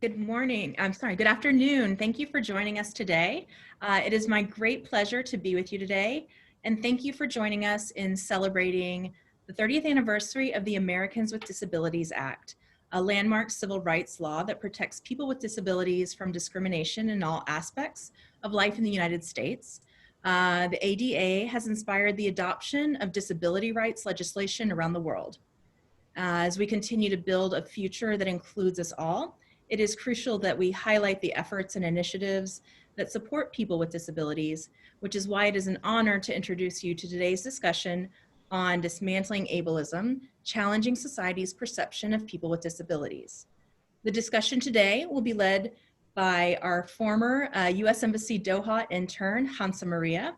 Good morning. I'm sorry, good afternoon. Thank you for joining us today. It is my great pleasure to be with you today, and thank you for joining us in celebrating the 30th anniversary of the Americans with Disabilities Act, a landmark civil rights law that protects people with disabilities from discrimination in all aspects of life in the United States. The ADA has inspired the adoption of disability rights legislation around the world. As we continue to build a future that includes us all, it is crucial that we highlight the efforts and initiatives that support people with disabilities, which is why it is an honor to introduce you to today's discussion on dismantling ableism, challenging society's perception of people with disabilities. The discussion today will be led by our former U.S. Embassy Doha intern, Khansa Maria.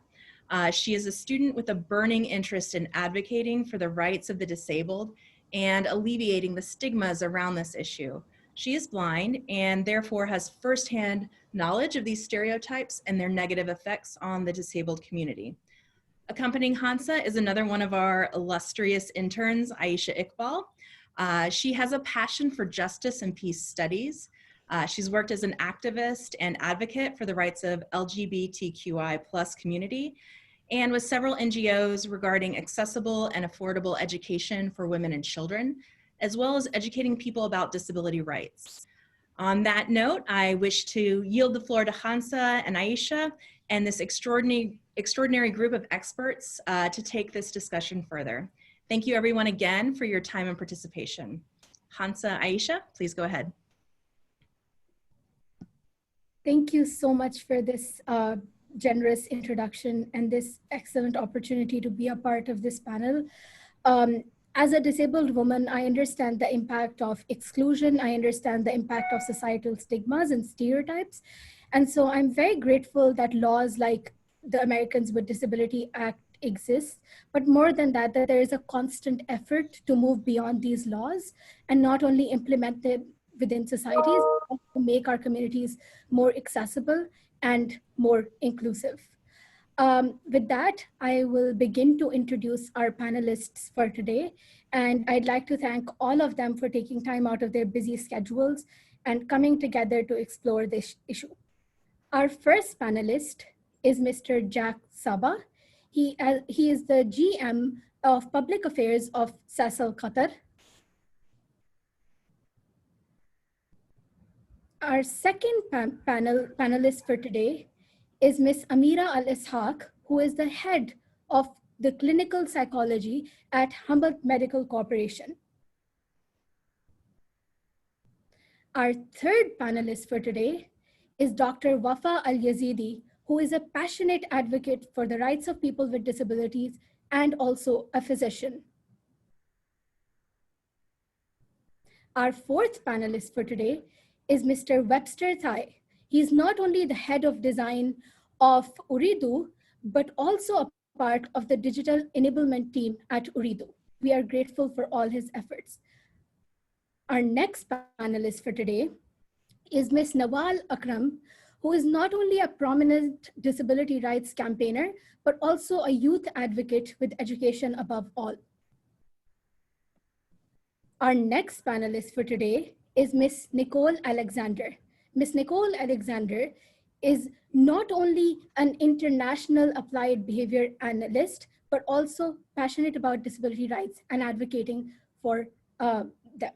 She is a student with a burning interest in advocating for the rights of the disabled and alleviating the stigmas around this issue. She is blind and therefore has firsthand knowledge of these stereotypes and their negative effects on the disabled community. Accompanying Khansa is another one of our illustrious interns, Aisha Iqbal. She has a passion for justice and peace studies. She's worked as an activist and advocate for the rights of LGBTQI+ community and with several NGOs regarding accessible and affordable education for women and children, as well as educating people about disability rights. On that note, I wish to yield the floor to Khansa and Aisha and this extraordinary group of experts to take this discussion further. Thank you everyone again for your time and participation. Khansa, Aisha, please go ahead. Thank you so much for this generous introduction and this excellent opportunity to be a part of this panel. As a disabled woman, I understand the impact of exclusion. I understand the impact of societal stigmas and stereotypes. And so I'm very grateful that laws like the Americans with Disability Act exists, but more than that, that there is a constant effort to move beyond these laws and not only implement them within societies, but to make our communities more accessible and more inclusive. With that, I will begin to introduce our panelists for today. And I'd like to thank all of them for taking time out of their busy schedules and coming together to explore this issue. Our first panelist is Mr. Jack Saba. He is the GM of Public Affairs of Saba, Qatar. Our second panelist for today is Ms. Ameera Al-Ishaq, who is the head of the clinical psychology at Hamad Medical Corporation. Our third panelist for today is Dr. Wafa Al Yazeedi, who is a passionate advocate for the rights of people with disabilities and also a physician. Our fourth panelist for today is Mr. Webster Tai. He's not only the head of design of Ooredoo, but also a part of the digital enablement team at Ooredoo. We are grateful for all his efforts. Our next panelist for today is Ms. Nawaal Akram, who is not only a prominent disability rights campaigner, but also a youth advocate with education above all. Our next panelist for today is Ms. Nicole Alexander. Ms. Nicole Alexander is not only an international applied behavior analyst, but also passionate about disability rights and advocating for them.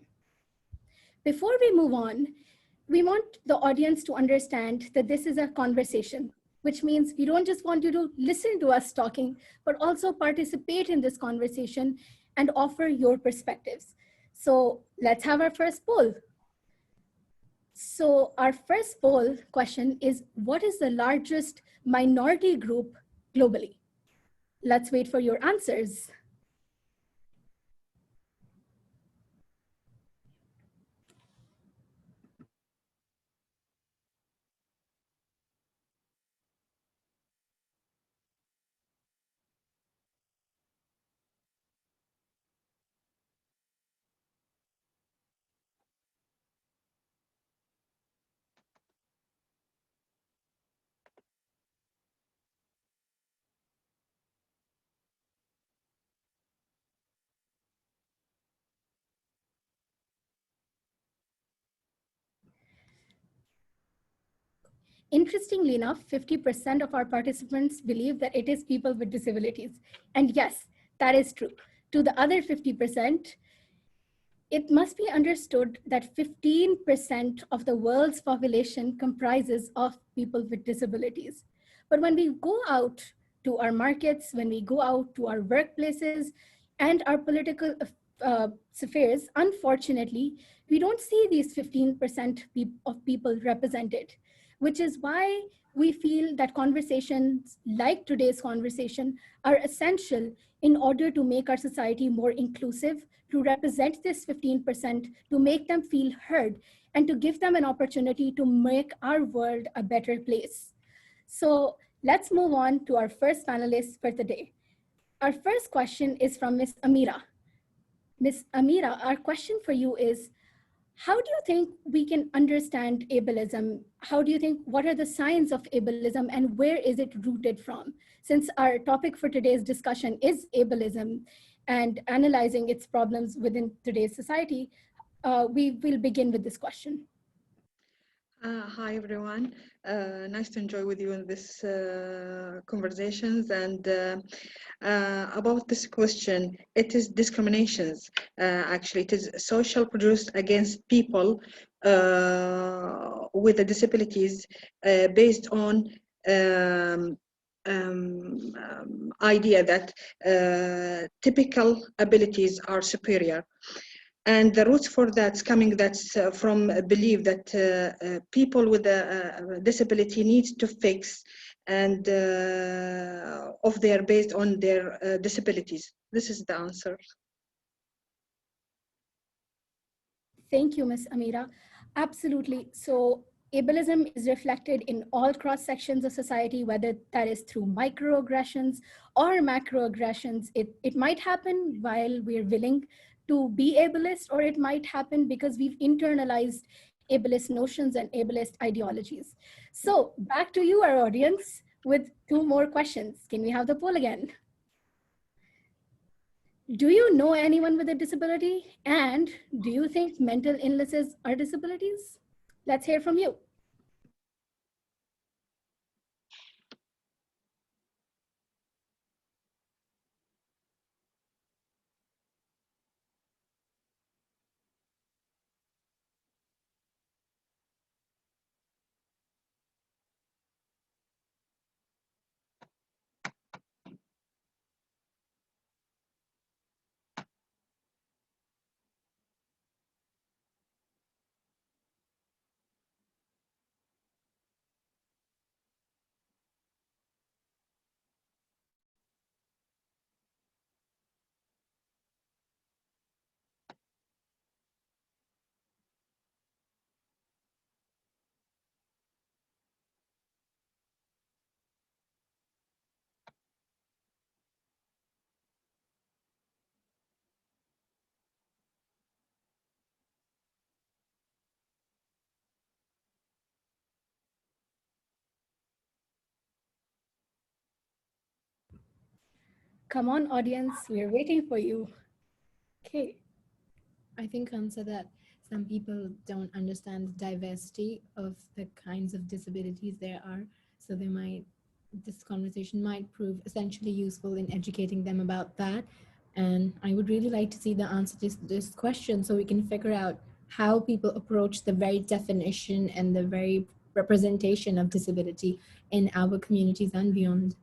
Before we move on, we want the audience to understand that this is a conversation, which means we don't just want you to listen to us talking, but also participate in this conversation and offer your perspectives. So let's have our first poll. So our first poll question is, what is the largest minority group globally? Let's wait for your answers. Interestingly enough, 50% of our participants believe that it is people with disabilities. And yes, that is true. To the other 50%, it must be understood that 15% of the world's population comprises of people with disabilities. But when we go out to our markets, when we go out to our workplaces and our political spheres, unfortunately, we don't see these 15% of people represented, which is why we feel that conversations like today's conversation are essential in order to make our society more inclusive, to represent this 15%, to make them feel heard, and to give them an opportunity to make our world a better place. So let's move on to our first panelist for the day. Our first question is from Ms. Ameera. Ms. Ameera, our question for you is, how do you think we can understand ableism? How do you think, what are the signs of ableism and where is it rooted from? Since our topic for today's discussion is ableism and analyzing its problems within today's society, we will begin with this question. Hi everyone, nice to enjoy with you in this conversations, and about this question, it is discriminations. Actually, it is social produced against people with the disabilities based on idea that typical abilities are superior. And the roots for that's coming from a belief that people with a disability need to fix and of their based on their disabilities. This is the answer. Thank you, Ms. Ameera. Absolutely. So ableism is reflected in all cross sections of society, whether that is through microaggressions or macroaggressions. It might happen while we're willing to be ableist, or it might happen because we've internalized ableist notions and ableist ideologies. So back to you, our audience, with two more questions. Can we have the poll again? Do you know anyone with a disability? And do you think mental illnesses are disabilities? Let's hear from you. Come on, audience, we're waiting for you. Okay. I think, Khansa, that some people don't understand the diversity of the kinds of disabilities there are. So this conversation might prove essentially useful in educating them about that. And I would really like to see the answer to this question so we can figure out how people approach the very definition and the very representation of disability in our communities and beyond.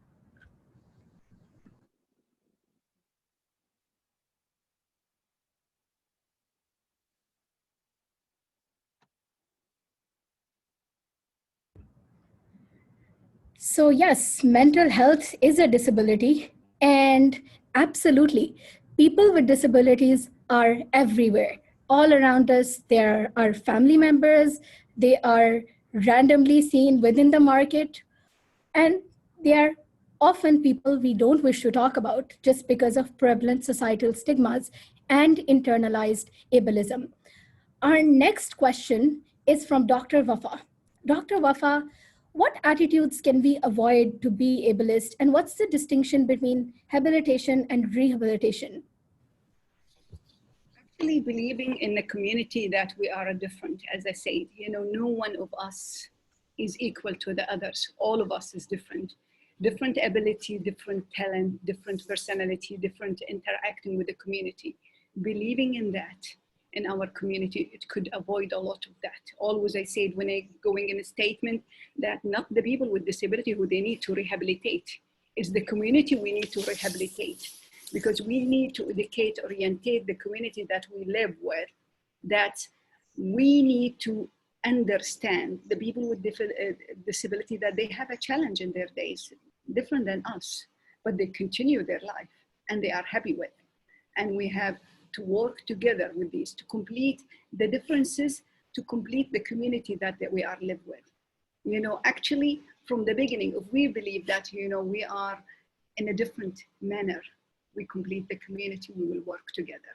So yes, mental health is a disability, and absolutely, people with disabilities are everywhere. All around us, there are family members, they are randomly seen within the market, and they are often people we don't wish to talk about just because of prevalent societal stigmas and internalized ableism. Our next question is from Dr. Wafa. Dr. Wafa, what attitudes can we avoid to be ableist, and what's the distinction between habilitation and rehabilitation? Actually believing in the community that we are different, as I said, no one of us is equal to the others. All of us is different. Different ability, different talent, different personality, different interacting with the community. Believing in that in our community, it could avoid a lot of that. Always I said when I going in a statement that not the people with disability who they need to rehabilitate, it's the community we need to rehabilitate, because we need to educate, orientate the community that we live with, that we need to understand the people with disability, that they have a challenge in their days, different than us, but they continue their life and they are happy with. And we have to work together with these to complete the differences, to complete the community that we are live with. You know, actually from the beginning, if we believe that, you know, we are in a different manner, we complete the community, we will work together.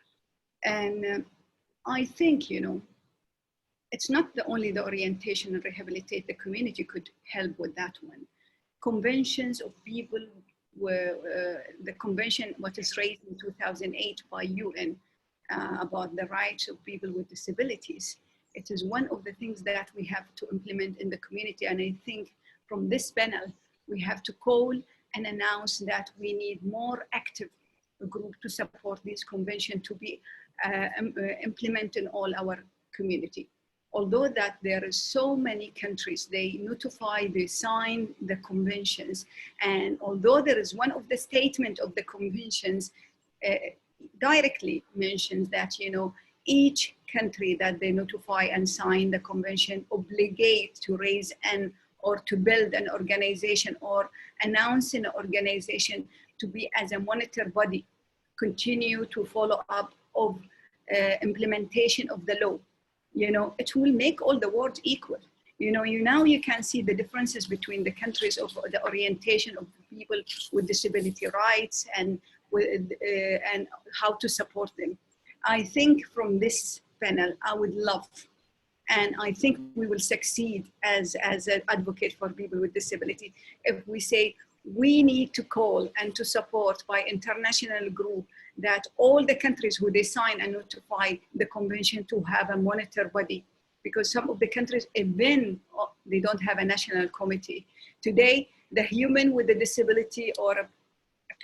And I think, you know, it's not only the orientation and rehabilitate the community could help with that one. Conventions of people were, the convention what is raised in 2008 by UN about the rights of people with disabilities. It is one of the things that we have to implement in the community. And I think from this panel, we have to call and announce that we need more active group to support this convention to be implemented in all our community. Although that there is so many countries, they notify, they sign the conventions. And although there is one of the statement of the conventions directly mentions that, you know, each country that they notify and sign the convention obligate to raise an or to build an organization or announce an organization to be as a monitor body, continue to follow up of implementation of the law. You know, it will make all the world equal. You know, now you can see the differences between the countries of the orientation of people with disability rights and how to support them. I think from this panel, I would love, and I think we will succeed as an advocate for people with disability, if we say we need to call and to support by international group that all the countries who they sign and notify the convention to have a monitor body, because some of the countries even they don't have a national committee. Today, the human with a disability or a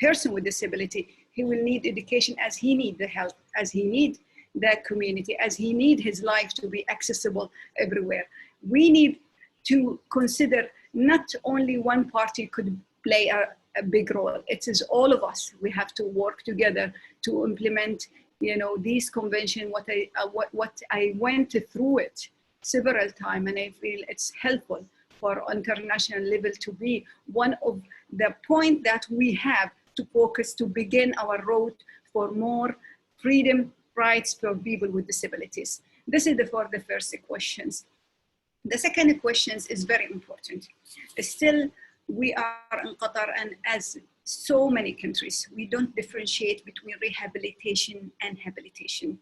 person with disability, he will need education as he need the health, as he need the community, as he need his life to be accessible everywhere. We need to consider not only one party could play a big role. It is all of us. We have to work together to implement, you know, these convention. What I went through it several times, and I feel it's helpful for international level to be one of the point that we have to focus to begin our road for more freedom, rights for people with disabilities. This is for the first questions. The second questions is very important. Still, we are in Qatar, and as so many countries, we don't differentiate between rehabilitation and habilitation.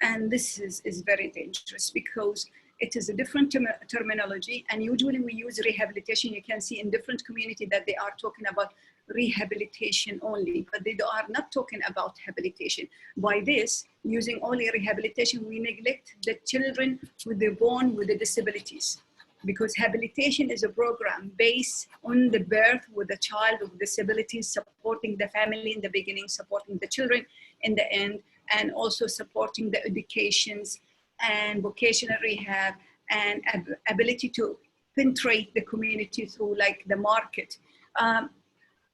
And this is very dangerous because it is a different terminology, and usually we use rehabilitation. You can see in different communities that they are talking about rehabilitation only, but they are not talking about habilitation. By this, using only rehabilitation, we neglect the children who they're born with the disabilities. Because habilitation is a program based on the birth with a child with disabilities, supporting the family in the beginning, supporting the children in the end, and also supporting the educations and vocational rehab and ability to penetrate the community through like the market.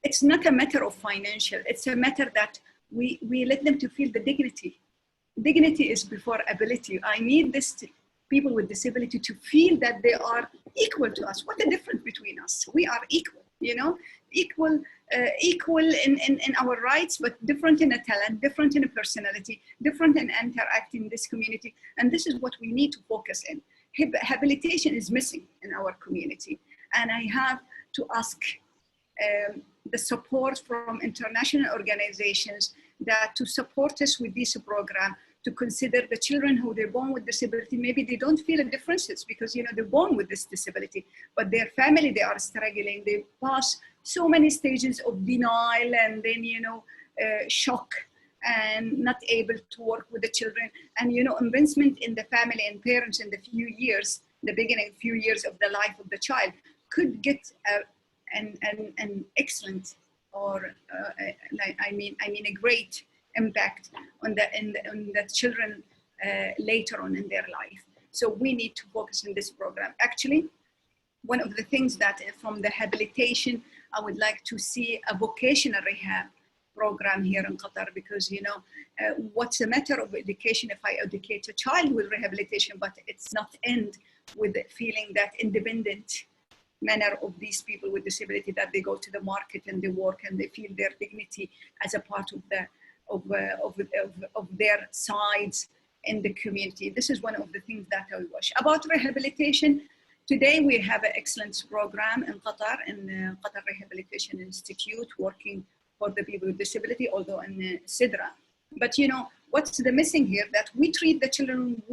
It's not a matter of financial, it's a matter that we let them to feel the dignity. Dignity is before ability. I need this people with disability to feel that they are equal to us. What the difference between us? We are equal, you know, equal in our rights, but different in a talent, different in a personality, different in interacting in this community. And this is what we need to focus in. Habilitation is missing in our community. And I have to ask the support from international organizations that to support us with this program, to consider the children who they're born with disability. Maybe they don't feel the differences because, you know, they're born with this disability, but their family, they are struggling. They pass so many stages of denial and then, you know, shock and not able to work with the children. And, you know, investment in the family and parents in the few years the beginning few years of the life of the child, could get an excellent or a great impact on the children later on in their life. So we need to focus on this program. Actually, one of the things that from the habilitation, I would like to see a vocational rehab program here in Qatar, because what's the matter of education if I educate a child with rehabilitation, but it's not end with feeling that independent manner of these people with disability, that they go to the market and they work and they feel their dignity as a part of their sides in the community. This is one of the things that I wish. About rehabilitation, today we have an excellent program in Qatar, in Qatar Rehabilitation Institute, working for the people with disability, although in Sidra. But what's the missing here, that we treat the children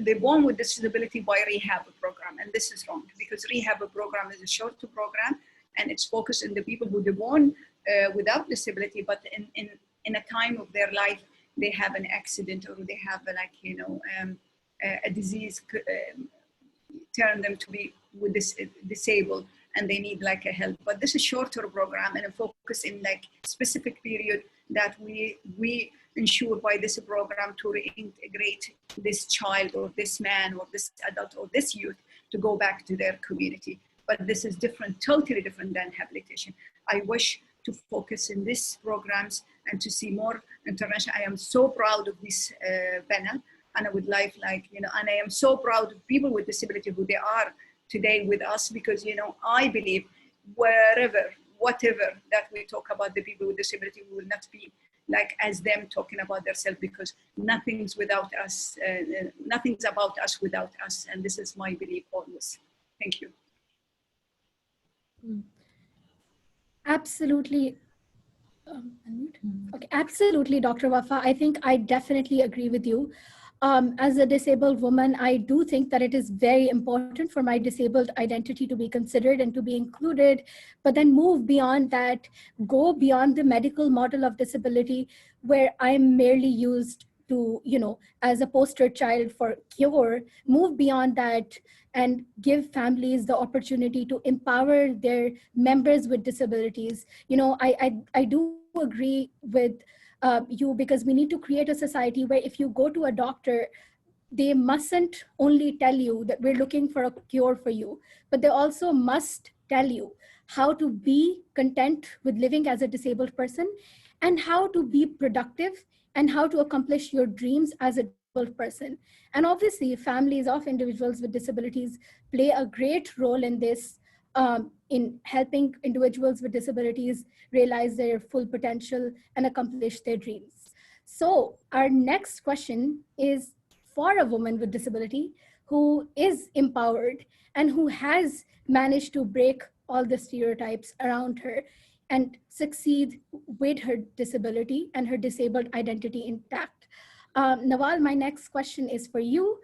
they're born with disability by rehab program, and this is wrong, because rehab program is a short program and it's focused on the people who are born without disability, but in a time of their life they have an accident, or they have a disease turn them to be with this disabled, and they need like a help. But this is shorter program and a focus in like specific period that we ensure by this program to reintegrate this child or this man or this adult or this youth to go back to their community. But this is different, totally different than habilitation. I wish to focus in these programs and to see more international. I am so proud of this panel, and I would like and I am so proud of people with disability who they are today with us, because I believe whatever that we talk about the people with disability, we will not be like as them talking about themselves, because nothing's without us, nothing's about us without us, and this is my belief always. Thank you. Absolutely. Okay, absolutely, Dr. Wafa. I think I definitely agree with you. As a disabled woman, I do think that it is very important for my disabled identity to be considered and to be included, but then move beyond that, go beyond the medical model of disability, where I'm merely used to, as a poster child for cure, move beyond that and give families the opportunity to empower their members with disabilities. I do agree with you, because we need to create a society where if you go to a doctor, they mustn't only tell you that we're looking for a cure for you, but they also must tell you how to be content with living as a disabled person, and how to be productive, and how to accomplish your dreams as a disabled person. And obviously, families of individuals with disabilities play a great role in this, in helping individuals with disabilities realize their full potential and accomplish their dreams. So our next question is for a woman with disability who is empowered and who has managed to break all the stereotypes around her and succeed with her disability and her disabled identity intact. Nawaal, my next question is for you.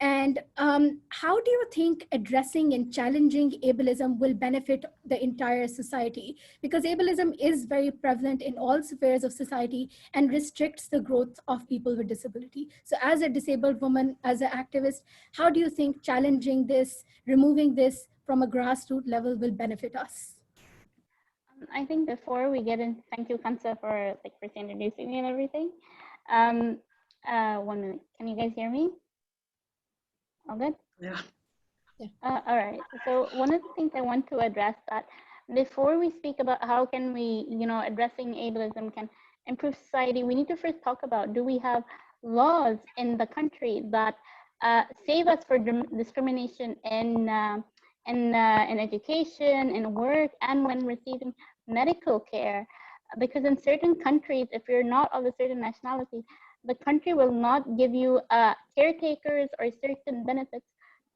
And how do you think addressing and challenging ableism will benefit the entire society? Because ableism is very prevalent in all spheres of society and restricts the growth of people with disability. So as a disabled woman, as an activist, how do you think challenging this, removing this from a grassroots level will benefit us? I think before we get in, thank you, Khansa, for introducing me and everything. 1 minute, can you guys hear me? All good? Yeah. All right. So one of the things I want to address that before we speak about how can we, addressing ableism can improve society, we need to first talk about, do we have laws in the country that save us for discrimination in education, in work, and when receiving medical care? Because in certain countries, if you're not of a certain nationality, the country will not give you caretakers or certain benefits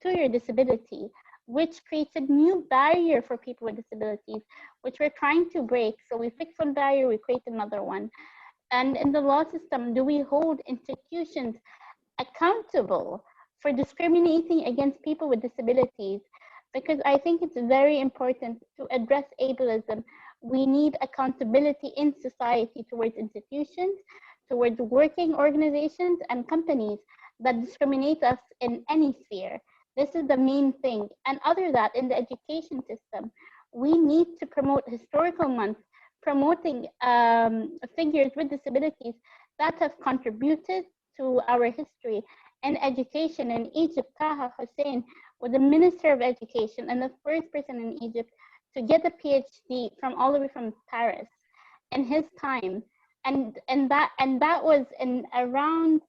to your disability, which creates a new barrier for people with disabilities, which we're trying to break. So we fix one barrier, we create another one. And in the law system, do we hold institutions accountable for discriminating against people with disabilities? Because I think it's very important to address ableism. We need accountability in society towards institutions, towards working organizations and companies that discriminate us in any sphere. This is the main thing. And other than that, in the education system, we need to promote historical months, promoting figures with disabilities that have contributed to our history. And education in Egypt, Taha Hussein was the Minister of Education and the first person in Egypt to get a PhD from all the way from Paris in his time. And that was in around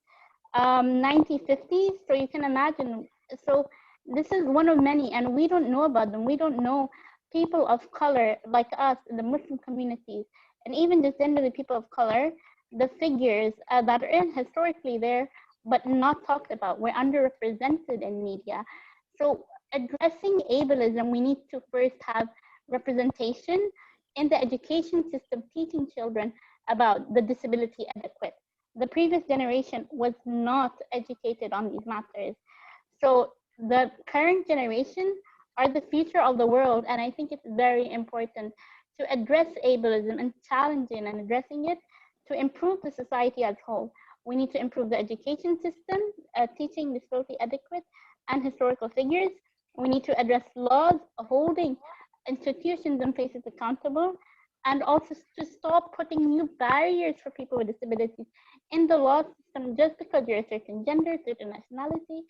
1950s. So you can imagine. So this is one of many, and we don't know about them. We don't know people of color like us in the Muslim communities, and even just generally people of color, the figures that are historically there, but not talked about. We're underrepresented in media. So addressing ableism, we need to first have representation in the education system, teaching children about the disability adequate. The previous generation was not educated on these matters. So the current generation are the future of the world, and I think it's very important to address ableism and challenging and addressing it to improve the society as a whole. We need to improve the education system, teaching disability adequate and historical figures. We need to address laws holding institutions and places accountable, and also to stop putting new barriers for people with disabilities in the law system. Just because you're a certain gender, certain nationality,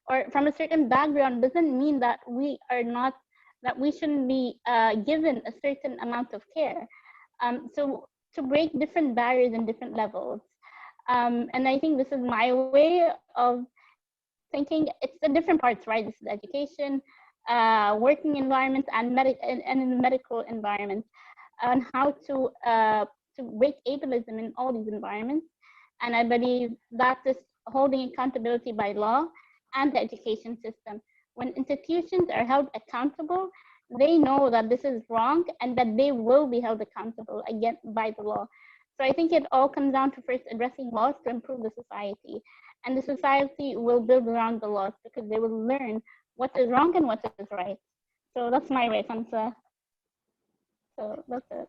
or from a certain background doesn't mean that we shouldn't be given a certain amount of care. So to break different barriers in different levels. And I think this is my way of thinking. It's the different parts, right? This is education, working environment, and in the medical environment, and how to break ableism in all these environments. And I believe that is holding accountability by law and the education system. When institutions are held accountable, they know that this is wrong and that they will be held accountable again by the law. So I think it all comes down to first addressing laws to improve the society. And the society will build around the laws because they will learn what is wrong and what is right. So that's my way, Khansa. So that's it.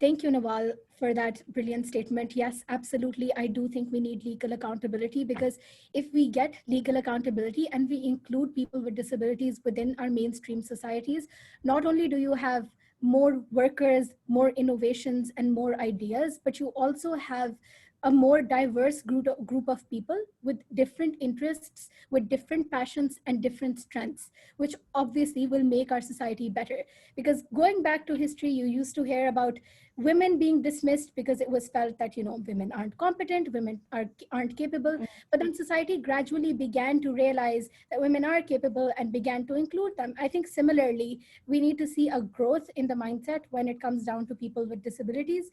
Thank you, Nawaal, for that brilliant statement. Yes, absolutely. I do think we need legal accountability, because if we get legal accountability and we include people with disabilities within our mainstream societies, not only do you have more workers, more innovations, and more ideas, but you also have a more diverse group of people with different interests, with different passions and different strengths, which obviously will make our society better. Because going back to history, you used to hear about women being dismissed because it was felt that, women aren't competent, women aren't capable. But then society gradually began to realize that women are capable and began to include them. I think similarly, we need to see a growth in the mindset when it comes down to people with disabilities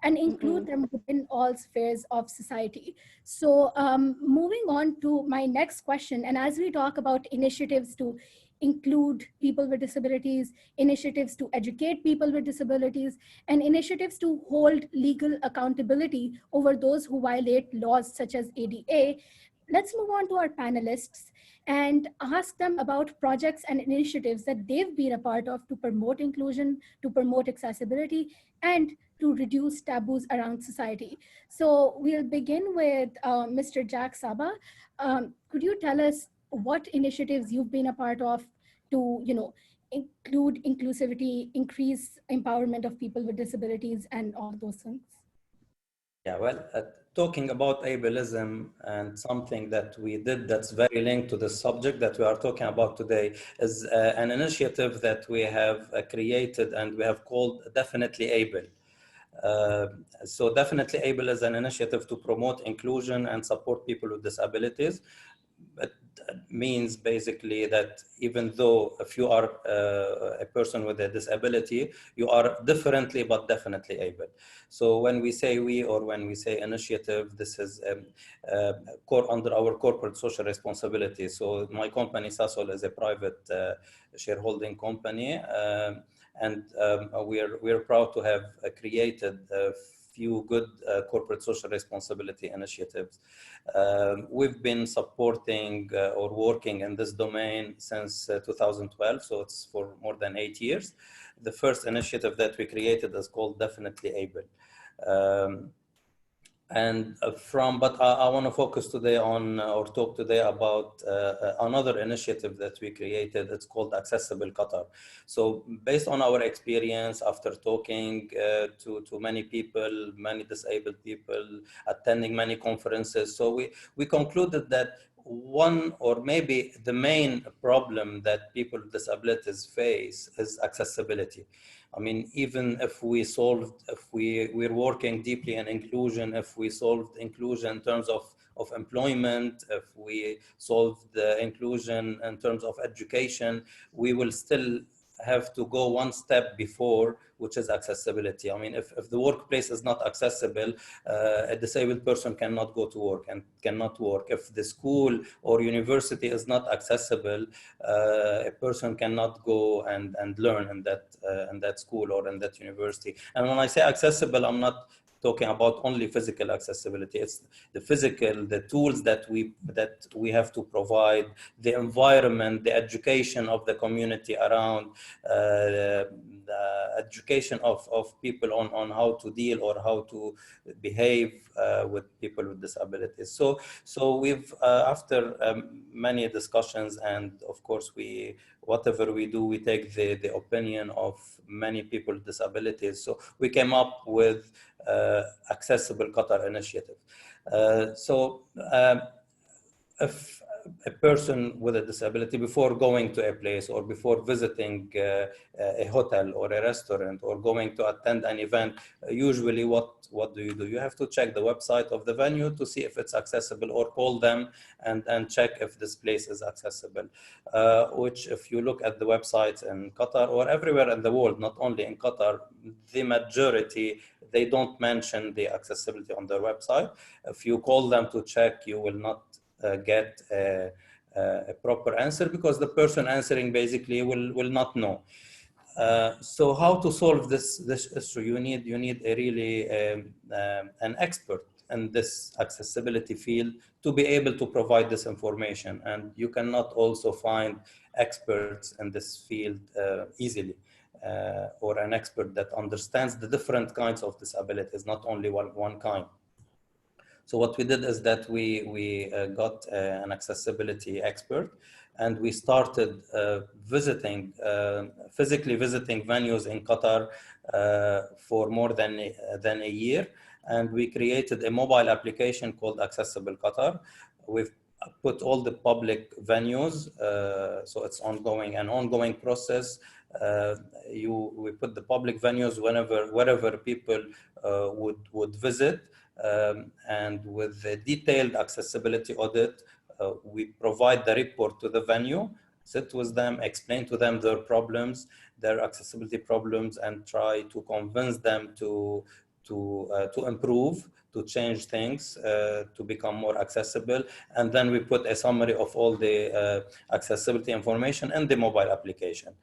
and include them within all spheres of society. So moving on to my next question, and as we talk about initiatives to include people with disabilities, initiatives to educate people with disabilities, and initiatives to hold legal accountability over those who violate laws such as ADA, let's move on to our panelists and ask them about projects and initiatives that they've been a part of to promote inclusion, to promote accessibility, and to reduce taboos around society. So we'll begin with Mr. Jack Saba. Could you tell us what initiatives you've been a part of to, include inclusivity, increase empowerment of people with disabilities, and all those things? Yeah, well, talking about ableism, and something that we did that's very linked to the subject that we are talking about today is an initiative that we have created and we have called Definitely Able. So Definitely Able is an initiative to promote inclusion and support people with disabilities. It means basically that even though if you are a person with a disability, you are differently but definitely able. So when we say we, or when we say initiative, this is under our corporate social responsibility. So my company, Sasol, is a private shareholding company, and we're proud to have created a few good corporate social responsibility initiatives. We've been supporting or working in this domain since 2012, so it's for more than 8 years. The first initiative that we created is called Definitely Able. And but I want to focus today on, or talk today about another initiative that we created. It's called Accessible Qatar. So based on our experience, after talking to many people, many disabled people, attending many conferences, so we concluded that one, or maybe the main problem that people with disabilities face is accessibility. I mean, even if we're working deeply in inclusion, if we solved inclusion in terms of employment, if we solved the inclusion in terms of education, we will still have to go one step before, which is accessibility. I mean, if the workplace is not accessible, a disabled person cannot go to work and cannot work. If the school or university is not accessible, a person cannot go and learn in that school or in that university. And when I say accessible, I'm not talking about only physical accessibility. It's the physical, the tools that we have to provide, the environment, the education of the community around, the education of people on how to deal or how to behave with people with disabilities. So we've, after many discussions, and of course whatever we do, we take the opinion of many people with disabilities. So we came up with Accessible Qatar initiative. If a person with a disability, before going to a place or before visiting a hotel or a restaurant or going to attend an event, usually what do? You have to check the website of the venue to see if it's accessible, or call them and check if this place is accessible. Which, if you look at the websites in Qatar or everywhere in the world, not only in Qatar, the majority, they don't mention the accessibility on their website. If you call them to check, you will not get a proper answer, because the person answering basically will not know. So how to solve this issue? You need a really an expert in this accessibility field to be able to provide this information, and you cannot also find experts in this field easily, or an expert that understands the different kinds of disabilities, not only one kind. So what we did is that we got an accessibility expert, and we started physically visiting venues in Qatar for more than a year. And we created a mobile application called Accessible Qatar. We've put all the public venues, so it's an ongoing process. We put the public venues wherever people would visit. And with the detailed accessibility audit, we provide the report to the venue, sit with them, explain to them their problems, their accessibility problems, and try to convince them to improve, to change things, to become more accessible. And then we put a summary of all the accessibility information in the mobile application.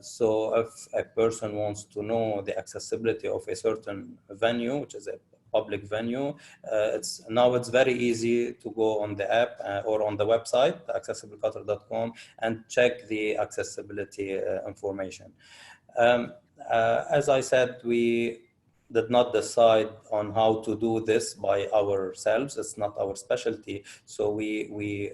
So if a person wants to know the accessibility of a certain venue, which is a public venue, it's very easy to go on the app or on the website, accessibleqatar.com, and check the accessibility information. As I said, we did not decide on how to do this by ourselves. It's not our specialty. So we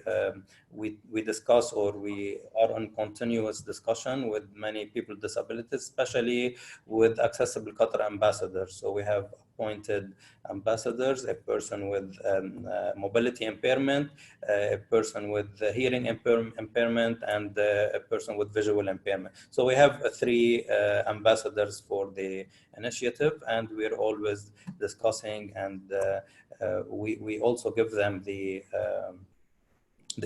discuss, or we are in continuous discussion with many people with disabilities, especially with Accessible Qatar ambassadors. So we have appointed ambassadors, a person with mobility impairment, a person with hearing impairment, and a person with visual impairment. So we have 3 ambassadors for the initiative, and we're always discussing, and we also give them the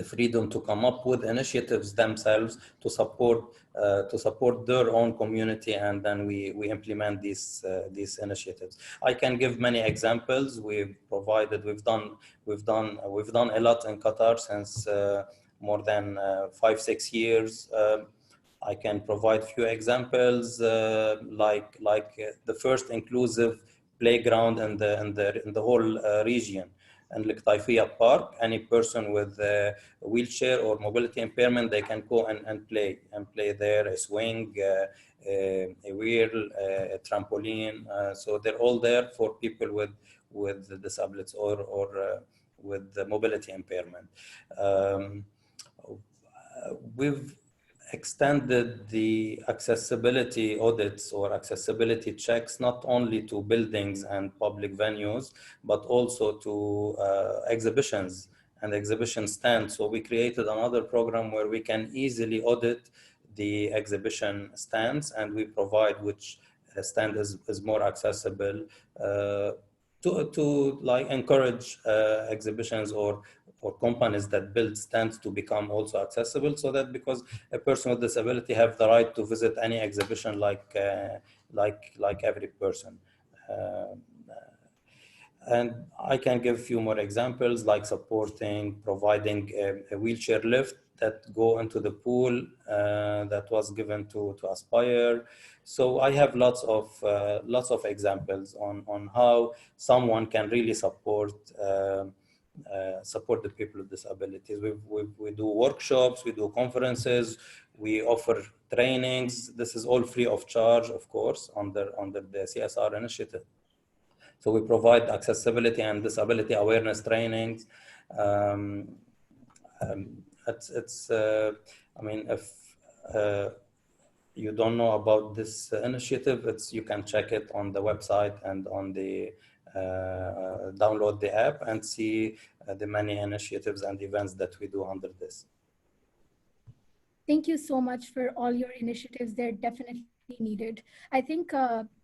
freedom to come up with initiatives themselves to support their own community, and then we implement these initiatives. I can give many examples. We've done a lot in Qatar since more than 5-6 years. I can provide few examples, like the first inclusive playground in the whole region. and القطيفية Park. Any person with a wheelchair or mobility impairment, they can go and play there, a swing, a wheel, a trampoline. So they're all there for people with disabilities or with the mobility impairment. We've extended the accessibility audits or accessibility checks not only to buildings and public venues, but also to exhibitions and exhibition stands. So we created another program where we can easily audit the exhibition stands, and we provide which stand is more accessible to like encourage exhibitions or companies that build stands to become also accessible, so that because a person with disability have the right to visit any exhibition like every person. And I can give a few more examples, like providing a wheelchair lift that go into the pool that was given to Aspire. So I have lots of examples on how someone can really support the people with disabilities. We do workshops, we do conferences, we offer trainings. This is all free of charge, of course, under the CSR initiative. So we provide accessibility and disability awareness trainings. I mean, if you don't know about this initiative, you can check it on the website and on the download the app and see the many initiatives and events that we do under this. Thank you so much for all your initiatives. They're definitely needed. I think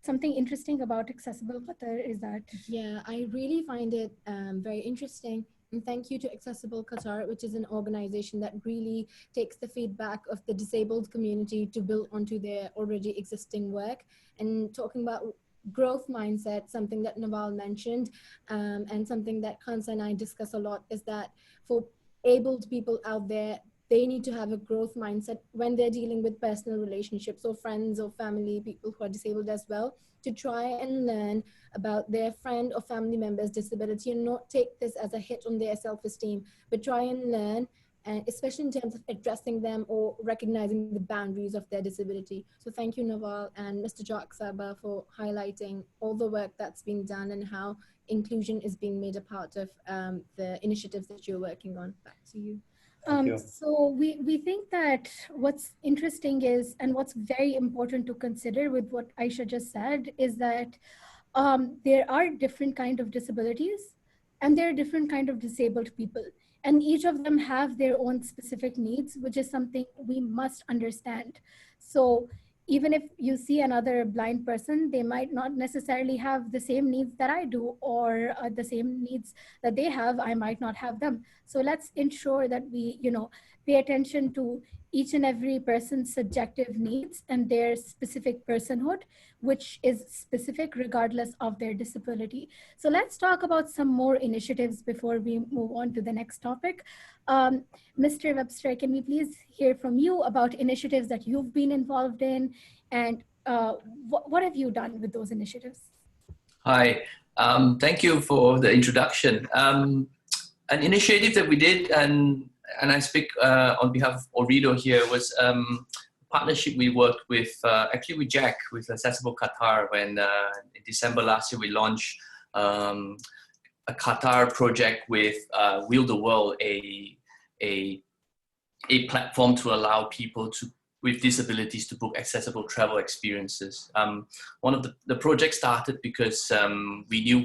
something interesting about Accessible Qatar is that... Yeah, I really find it very interesting. And thank you to Accessible Qatar, which is an organization that really takes the feedback of the disabled community to build onto their already existing work. And talking about growth mindset, something that Nawaal mentioned, and something that Khansa and I discuss a lot, is that for abled people out there, they need to have a growth mindset when they're dealing with personal relationships or friends or family, people who are disabled as well, to try and learn about their friend or family member's disability and not take this as a hit on their self-esteem, but try and learn, and especially in terms of addressing them or recognizing the boundaries of their disability. So thank you, Nawaal and Mr. Saba, for highlighting all the work that's being done and how inclusion is being made a part of the initiatives that you're working on. Back to you. So we think that what's interesting is, and what's very important to consider with what Aisha just said, is that there are different kinds of disabilities and there are different kinds of disabled people. And each of them have their own specific needs, which is something we must understand. So even if you see another blind person, they might not necessarily have the same needs that I do, or the same needs that they have, I might not have them. So let's ensure that we, pay attention to each and every person's subjective needs and their specific personhood, which is specific regardless of their disability. So let's talk about some more initiatives before we move on to the next topic. Mr. Webster, can we please hear from you about initiatives that you've been involved in, and what have you done with those initiatives? Hi, thank you for the introduction. An initiative that we did, and I speak on behalf of Ooredoo here, was a partnership we worked with, actually with Jack, with Accessible Qatar, when in December last year we launched a Qatar project with Wheel the World, a platform to allow people with disabilities to book accessible travel experiences. One of the project started because we knew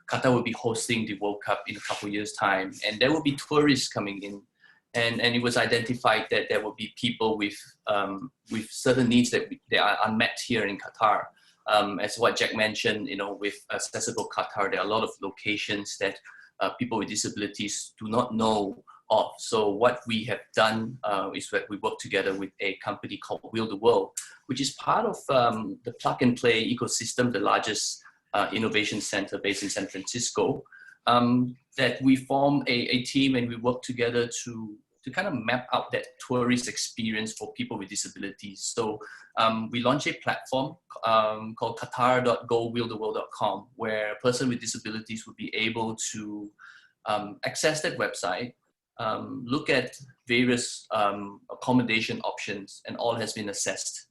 Qatar would be hosting the World Cup in a couple of years' time, and there will be tourists coming in, and it was identified that there will be people with certain needs that they are unmet here in Qatar. As what Jack mentioned, with Accessible Qatar, there are a lot of locations that people with disabilities do not know of. So what we have done is that we work together with a company called Wheel the World, which is part of the plug and play ecosystem, the largest innovation center based in San Francisco, that we form a team and we work together to to kind of map out that tourist experience for people with disabilities. So we launched a platform called qatar.gowheeltheworld.com, where a person with disabilities would be able to access that website, look at various accommodation options, and all has been assessed,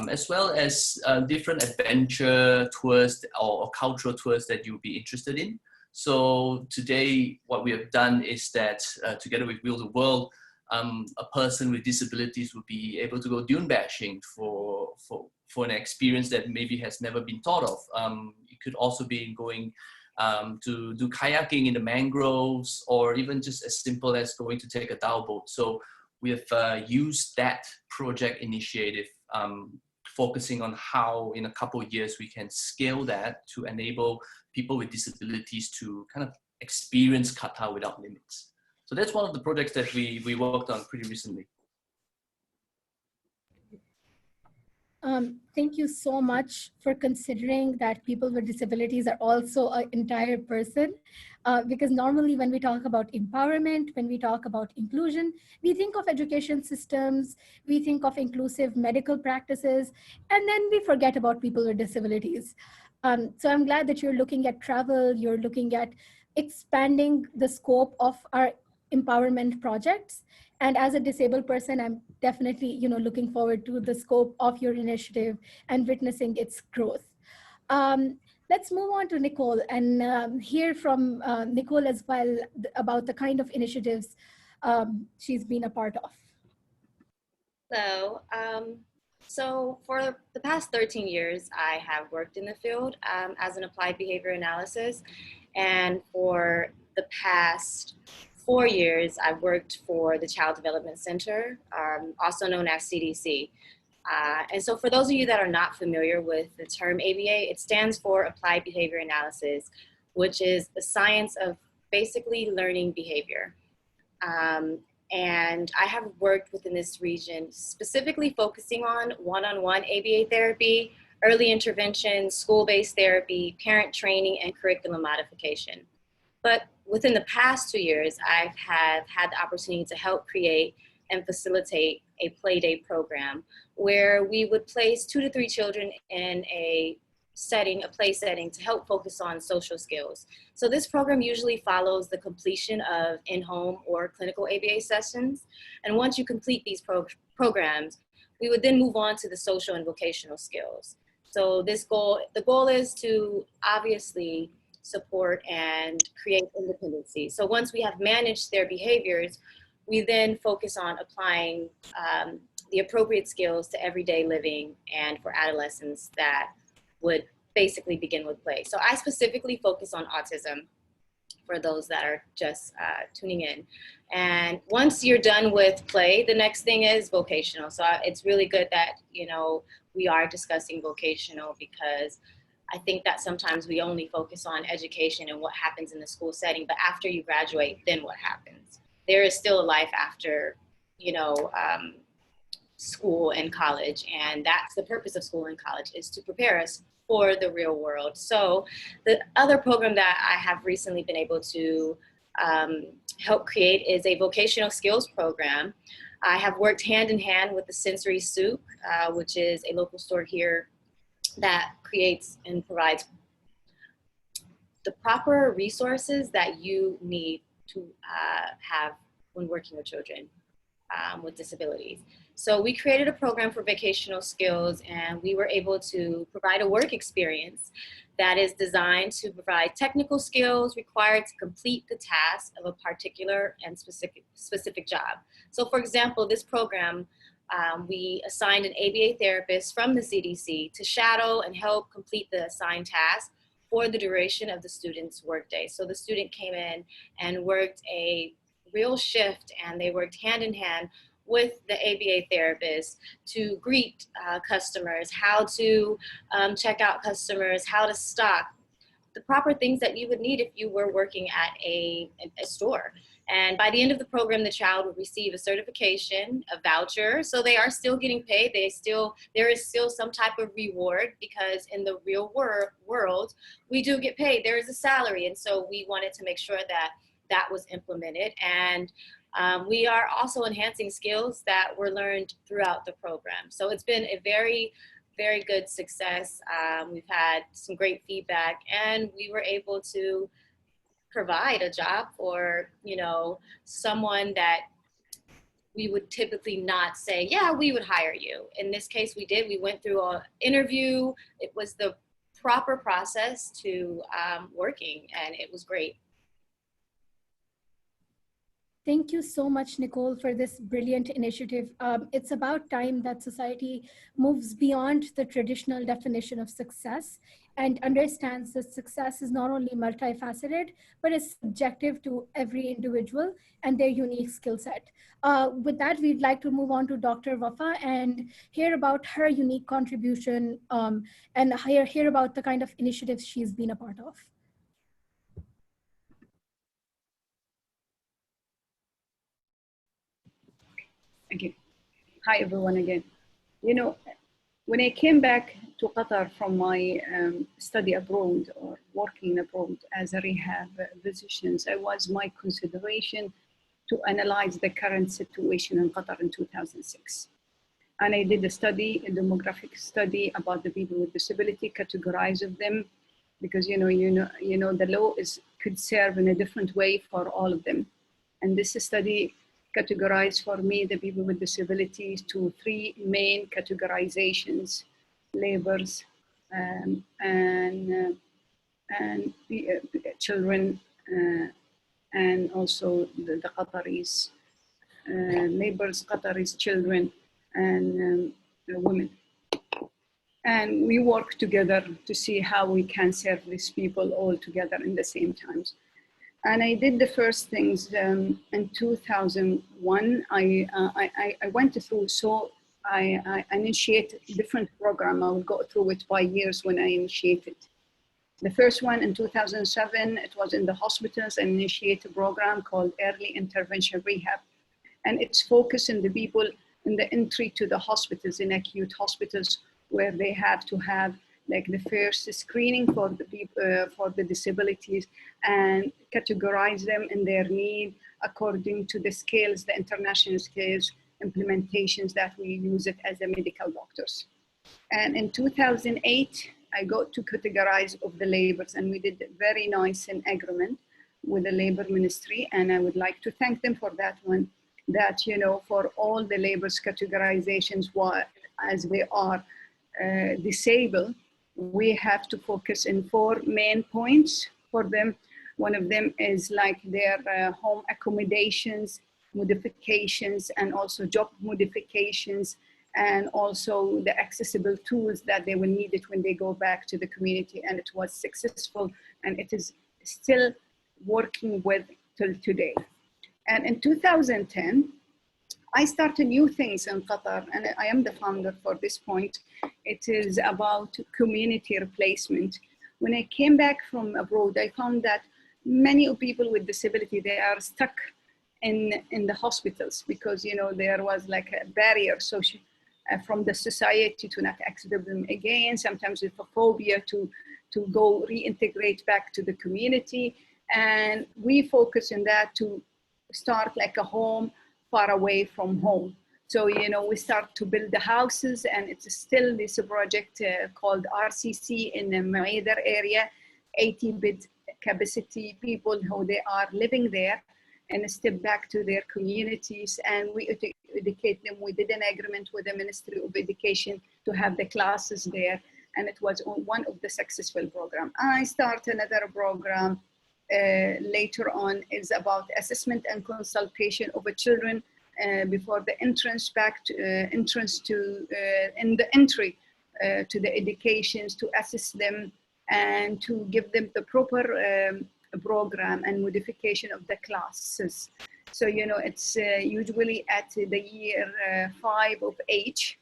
as well as different adventure tours or cultural tours that you'll be interested in. So today, what we have done is that together with Wheel the World, a person with disabilities will be able to go dune bashing for an experience that maybe has never been thought of. It could also be going to do kayaking in the mangroves, or even just as simple as going to take a dhow boat. So we have used that project initiative, focusing on how in a couple of years we can scale that to enable people with disabilities to kind of experience Qatar without limits. So that's one of the projects that we worked on pretty recently. Thank you so much for considering that people with disabilities are also an entire person, because normally when we talk about empowerment, when we talk about inclusion, we think of education systems, we think of inclusive medical practices, and then we forget about people with disabilities. So I'm glad that you're looking at travel, you're looking at expanding the scope of our empowerment projects. And as a disabled person, I'm definitely, looking forward to the scope of your initiative and witnessing its growth. Let's move on to Nicole and hear from Nicole as well about the kind of initiatives she's been a part of. Hello. So for the past 13 years, I have worked in the field as an applied behavior analysis. And for the past 4 years, I've worked for the Child Development Center, also known as CDC. And so for those of you that are not familiar with the term ABA, it stands for Applied Behavior Analysis, which is the science of basically learning behavior. And I have worked within this region, specifically focusing on one-on-one ABA therapy, early intervention, school-based therapy, parent training, and curriculum modification. But within the past 2 years, I have had the opportunity to help create and facilitate a play day program where we would place 2 to 3 children in a setting, a play setting, to help focus on social skills. So this program usually follows the completion of in-home or clinical ABA sessions. And once you complete these programs, we would then move on to the social and vocational skills. So the goal is to obviously support and create independency. So once we have managed their behaviors, we then focus on applying the appropriate skills to everyday living and for adolescents that would basically begin with play. So I specifically focus on autism for those that are just tuning in. And once you're done with play, the next thing is vocational. So it's really good that, we are discussing vocational, because I think that sometimes we only focus on education and what happens in the school setting, but after you graduate, then what happens? There is still a life after, school and college, and that's the purpose of school and college, is to prepare us for the real world. So the other program that I have recently been able to help create is a vocational skills program. I have worked hand in hand with the Sensory Soup, which is a local store here that creates and provides the proper resources that you need to have when working with children with disabilities. So we created a program for vocational skills, and we were able to provide a work experience that is designed to provide technical skills required to complete the task of a particular and specific job. So for example, this program, we assigned an ABA therapist from the CDC to shadow and help complete the assigned task for the duration of the student's workday. So the student came in and worked a real shift, and they worked hand in hand with the ABA therapist to greet customers, how to check out customers, how to stock, the proper things that you would need if you were working at a store. And by the end of the program, the child would receive a certification, a voucher. So they are still getting paid. There is still some type of reward, because in the real world, we do get paid. There is a salary. And so we wanted to make sure that that was implemented. And We are also enhancing skills that were learned throughout the program. So it's been a very, very good success. We've had some great feedback, and we were able to provide a job for, you know, someone that we would typically not say, yeah, we would hire you. In this case, we did. We went through an interview. It was the proper process to working, and it was great. Thank you so much, Nicole, for this brilliant initiative. It's about time that society moves beyond the traditional definition of success and understands that success is not only multifaceted, but is subjective to every individual and their unique skill set. With that, we'd like to move on to Dr. Wafa and hear about her unique contribution and hear about the kind of initiatives she's been a part of. Okay. Hi, everyone again. You know, when I came back to Qatar from my study abroad or working abroad as a rehab physician, it was my consideration to analyze the current situation in Qatar in 2006. And I did a study, a demographic study about the people with disability, categorize of them, because you know the law could serve in a different way for all of them. And this study categorized for me the people with disabilities to three main categorizations: laborers and children, and also the Qataris, laborers, Qataris, children, and women. And we work together to see how we can serve these people all together in the same times. And I did the first things in 2001. I went through, so I initiated different program. I will go through it by years when I initiated. The first one in 2007, it was in the hospitals. I initiated a program called Early Intervention Rehab. And it's focused on the people in the entry to the hospitals, in acute hospitals, where they have to have like the first screening for the people, for the disabilities, and categorize them in their need according to the scales, the international scales, implementations that we use it as a medical doctors. And in 2008, I got to categorize of the labors, and we did a very nice an agreement with the labor ministry. And I would like to thank them for that one, that, you know, for all the labors categorizations, as they are disabled, we have to focus in 4 main points for them. One of them is like their home accommodations, modifications, and also job modifications, and also the accessible tools that they will need it when they go back to the community. And it was successful, and it is still working with till today. And in 2010, I started new things in Qatar, and I am the founder for this point. It is about community replacement. When I came back from abroad, I found that many people with disability, they are stuck in the hospitals because, you know, there was like a barrier from the society to not accept them again. Sometimes with a phobia to go reintegrate back to the community. And we focus on that to start like a home far away from home. So, you know, we start to build the houses, and it's still this project called RCC in the Maeder area, 80-bed capacity people who they are living there and step back to their communities, and we educate them. We did an agreement with the Ministry of Education to have the classes there, and it was one of the successful programs. I start another program later on, is about assessment and consultation of children before the entrance to the educations, to assess them and to give them the proper program and modification of the classes. So, you know, it's usually at the year 5 of age,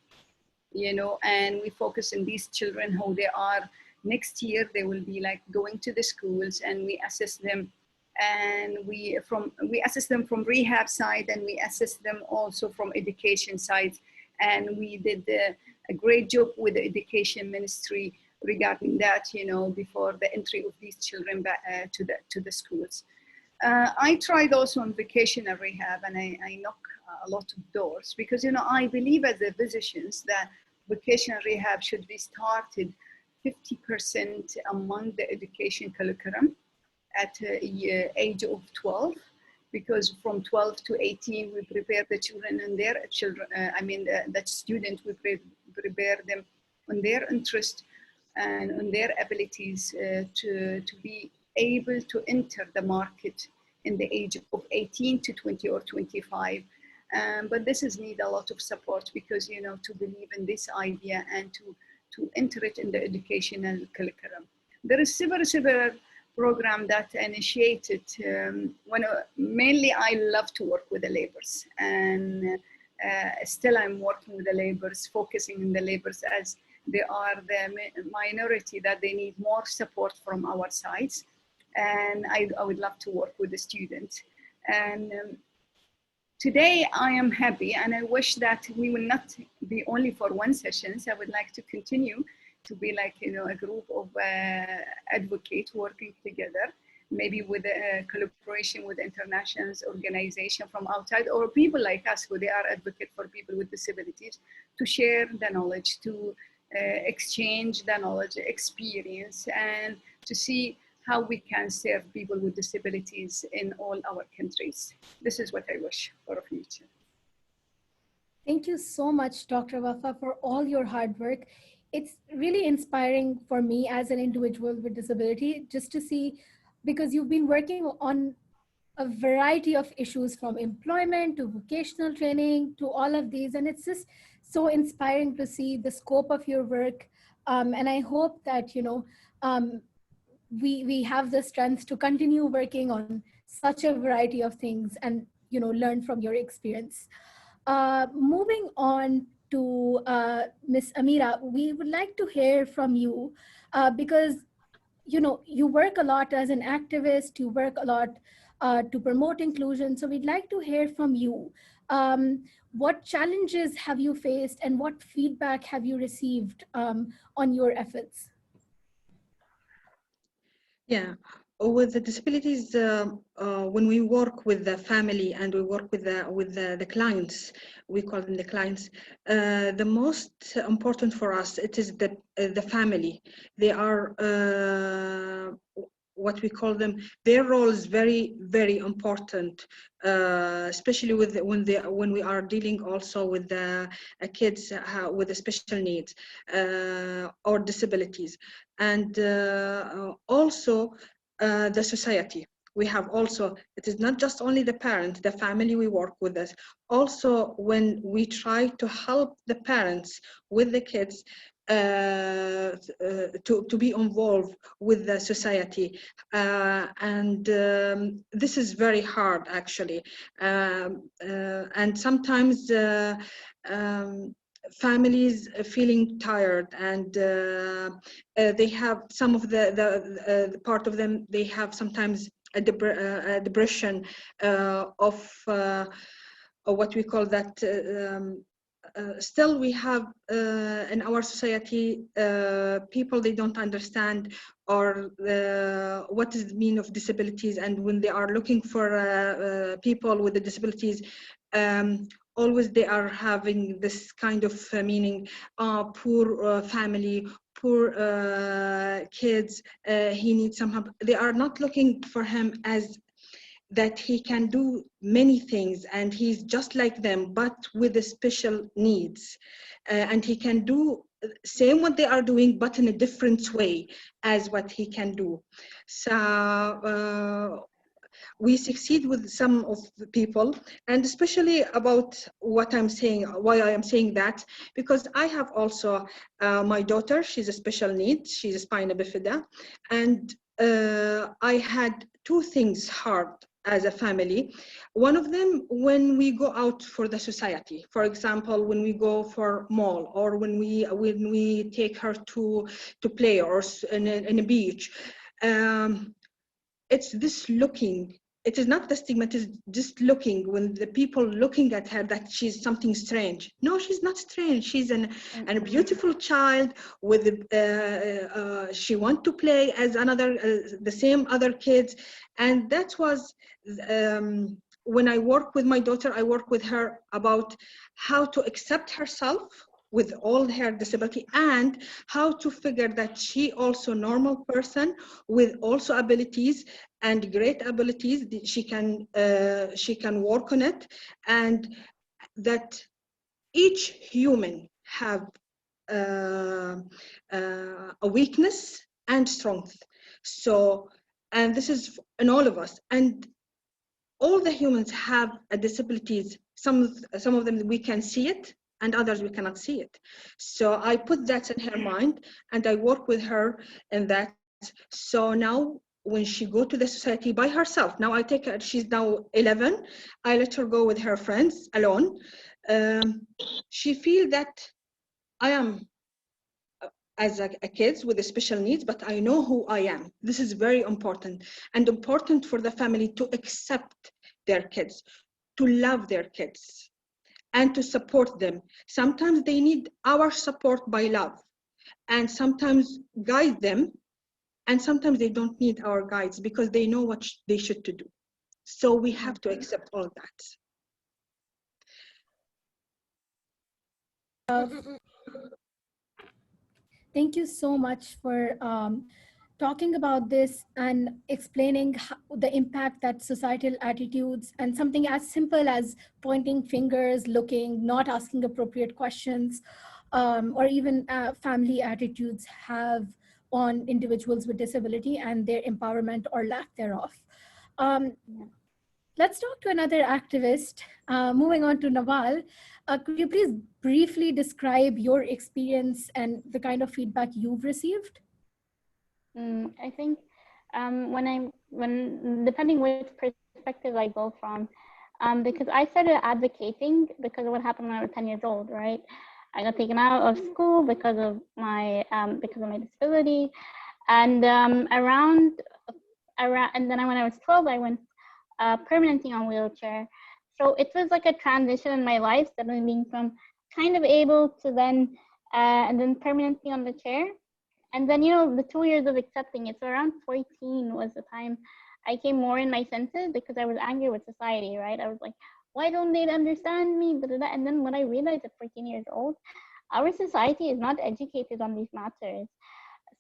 you know, and we focus on these children who they are. Next year, they will be like going to the schools, and we assess them. And we assess them from rehab side, and we assess them also from education side. And we did a great job with the education ministry regarding that, you know, before the entry of these children back to the schools. I tried also on vocational rehab, and I knock a lot of doors because, you know, I believe as a physicians that vocational rehab should be started 50% among the education curriculum at age of 12, because from 12 to 18 we prepare the children and their children. That student, we prepare them on their interest and on their abilities to be able to enter the market in the age of 18 to 20 or 25. But this is need a lot of support because, you know, to believe in this idea and to enter it in the educational curriculum. There is several program that initiated mainly I love to work with the laborers, and still I'm working with the laborers, focusing on the laborers as they are the minority that they need more support from our sides. And I would love to work with the students. And today I am happy, and I wish that we will not be only for one sessions. I would like to continue to be like, you know, a group of advocates working together, maybe with a collaboration with international organizations from outside, or people like us who they are advocate for people with disabilities, to share the knowledge, to exchange the knowledge, experience, and to see how we can serve people with disabilities in all our countries. This is what I wish for the future. Thank you so much, Dr. Wafa, for all your hard work. It's really inspiring for me as an individual with disability just to see, because you've been working on a variety of issues from employment to vocational training to all of these. And it's just so inspiring to see the scope of your work. And I hope that, you know, we have the strength to continue working on such a variety of things and, you know, learn from your experience. Moving on to Ms. Ameera, we would like to hear from you because, you know, you work a lot as an activist, you work a lot to promote inclusion. So we'd like to hear from you. What challenges have you faced and what feedback have you received on your efforts? Yeah, with the disabilities, when we work with the family and we work with the clients, we call them the clients. The most important for us, it is the family. They are what we call them. Their role is very, very important, especially when we are dealing also with the kids with the special needs or disabilities. And also the society. We have also, it is not just only the parent, the family we work with us. Also, when we try to help the parents with the kids to be involved with the society. This is very hard, actually. And sometimes families feeling tired, and they have some of the part of them, they have sometimes a depression of what we call that. Still we have in our society people, they don't understand or what is the meaning of disabilities, and when they are looking for people with the disabilities, always they are having this kind of meaning, poor family, poor kids, he needs some help. They are not looking for him as that he can do many things and he's just like them, but with the special needs. And he can do same what they are doing, but in a different way as what he can do. So we succeed with some of the people, and especially about what I'm saying, why I am saying that, because I have also my daughter, she's a special need, she's a spina bifida, and I had two things hard as a family. One of them, when we go out for the society, for example, when we go for mall, or when we take her to play, or in a beach, it's this looking it is not the stigma, it is just looking, when the people looking at her, that she's something strange. No, she's not strange. She's a beautiful child with, she wants to play as the same other kids. And that was, when I work with my daughter, I work with her about how to accept herself with all her disability, and how to figure that she also normal person with also abilities and great abilities. She can work on it, and that each human have a weakness and strength. So, and this is in all of us, and all the humans have a disabilities. Some of them we can see it, and others we cannot see it. So I put that in her mind, and I work with her in that. So now when she go to the society by herself, now I take her, she's now 11, I let her go with her friends alone. She feel that I am as a kid with the special needs, but I know who I am. This is very important, and important for the family to accept their kids, to love their kids, and to support them. Sometimes they need our support by love, and sometimes guide them, and sometimes they don't need our guides because they know what they should to do. So we have to accept all that. Thank you so much for talking about this and explaining the impact that societal attitudes and something as simple as pointing fingers, looking, not asking appropriate questions, or even family attitudes have on individuals with disability and their empowerment or lack thereof. Let's talk to another activist. Moving on to Nawaal, could you please briefly describe your experience and the kind of feedback you've received? I think when depending which perspective I go from, because I started advocating because of what happened when I was 10 years old, right? I got taken out of school because of my disability, and and then when I was 12, I went permanently on wheelchair. So it was like a transition in my life, suddenly being from kind of able to then and then permanently on the chair. And then, you know, the 2 years of accepting it. So around 14 was the time I came more in my senses because I was angry with society, right? I was like, why don't they understand me? And then when I realized at 14 years old, our society is not educated on these matters.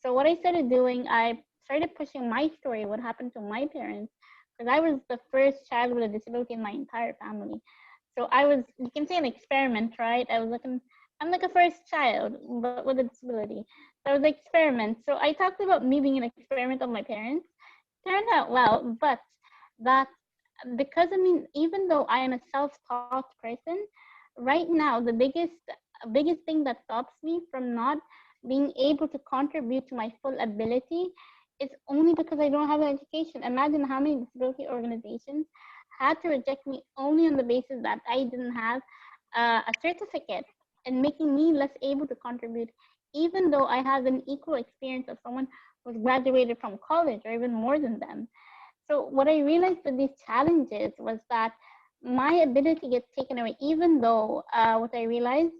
So what I started doing, I started pushing my story, what happened to my parents, because I was the first child with a disability in my entire family. So I was, you can say, an experiment, right? I'm like a first child, but with a disability. So I was an experiment. So I talked about me being an experiment of my parents. Turned out well, but that because even though I am a self-taught person, right now the biggest thing that stops me from not being able to contribute to my full ability is only because I don't have an education. Imagine how many disability organizations had to reject me only on the basis that I didn't have a certificate, and making me less able to contribute, even though I have an equal experience of someone who's graduated from college or even more than them. So what I realized with these challenges was that my ability gets taken away, even though what I realized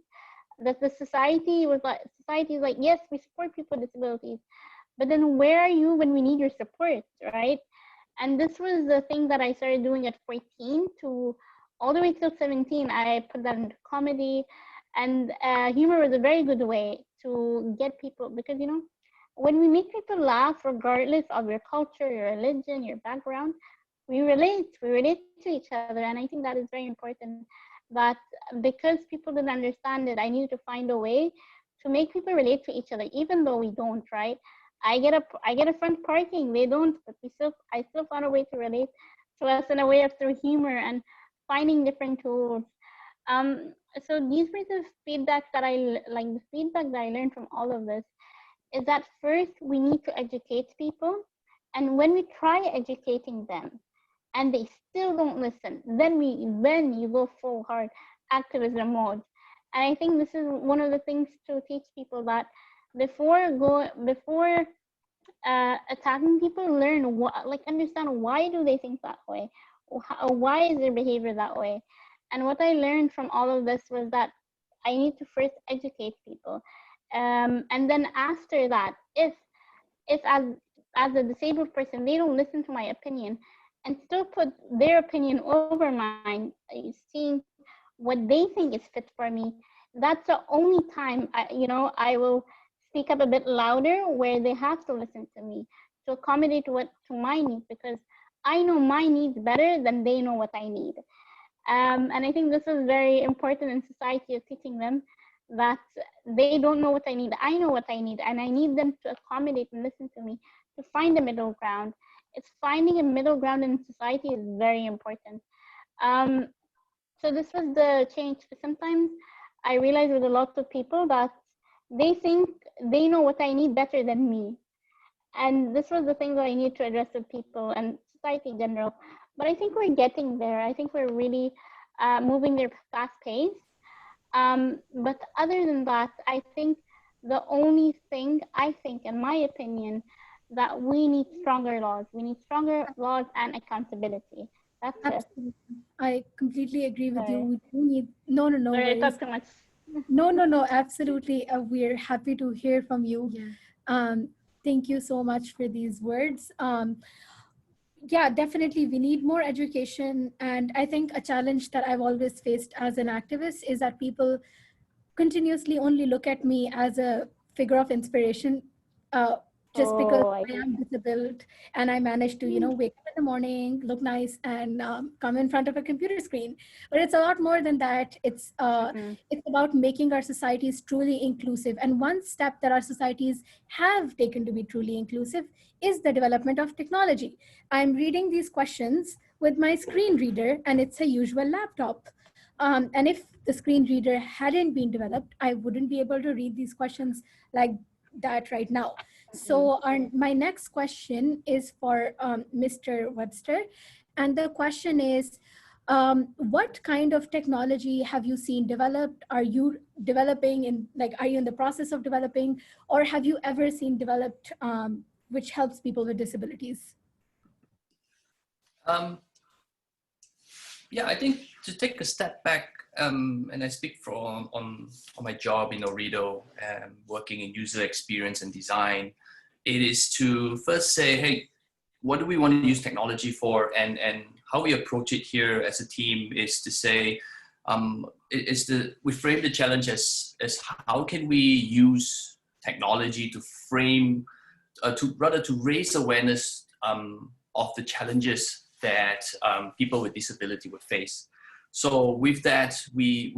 that the society is like, yes, we support people with disabilities, but then where are you when we need your support, right? And this was the thing that I started doing at 14 to all the way till 17. I put that into comedy, and humor was a very good way to get people, because, you know, when we make people laugh, regardless of your culture, your religion, your background, we relate to each other. And I think that is very important, that because people didn't understand it, I needed to find a way to make people relate to each other, even though we don't, right? I get a front parking, they don't, but I still found a way to relate to us in a way of through humor and finding different tools. So these were the feedback that I learned from all of this, is that first we need to educate people, and when we try educating them and they still don't listen, then you go full hard activism mode. And I think this is one of the things to teach people, that before attacking people, learn what, like understand why do they think that way, why is their behavior that way. And what I learned from all of this was that I need to first educate people, and then after that, if as a disabled person they don't listen to my opinion and still put their opinion over mine, seeing what they think is fit for me, that's the only time I will speak up a bit louder, where they have to listen to me to accommodate to my needs, because I know my needs better than they know what I need. And I think this is very important in society, of teaching them that they don't know what I need. I know what I need, and I need them to accommodate and listen to me to find a middle ground. It's finding a middle ground in society is very important. So this was the change. Sometimes I realize with a lot of people that they think they know what I need better than me. And this was the thing that I need to address with people and society in general. But I think we're getting there. I think we're really moving there fast pace. But other than that, I think the only thing, I think, in my opinion, that we need stronger laws. We need stronger laws and accountability. That's Absolutely. it. I completely agree with you. Sorry. We do need, no Sorry, I worries. talked too much. No, absolutely. We're happy to hear from you. Yeah. Thank you so much for these words. Yeah, definitely we need more education. And I think a challenge that I've always faced as an activist is that people continuously only look at me as a figure of inspiration, just because I am disabled and I managed to, wake up in the morning, look nice, and come in front of a computer screen. But it's a lot more than that. It's about making our societies truly inclusive. And one step that our societies have taken to be truly inclusive is the development of technology. I'm reading these questions with my screen reader, and it's a usual laptop. And if the screen reader hadn't been developed, I wouldn't be able to read these questions like that right now. So my next question is for Mr. Webster. And the question is, what kind of technology have you seen developed? Are you developing are you in the process of developing, or have you ever seen developed which helps people with disabilities? Yeah, I think to take a step back, and I speak on my job in Ooredoo, working in user experience and design, it is to first say, hey, what do we want to use technology for? And how we approach it here as a team is to say, we frame the challenge as how can we use technology to frame, to raise awareness of the challenges that people with disability would face. So with that, we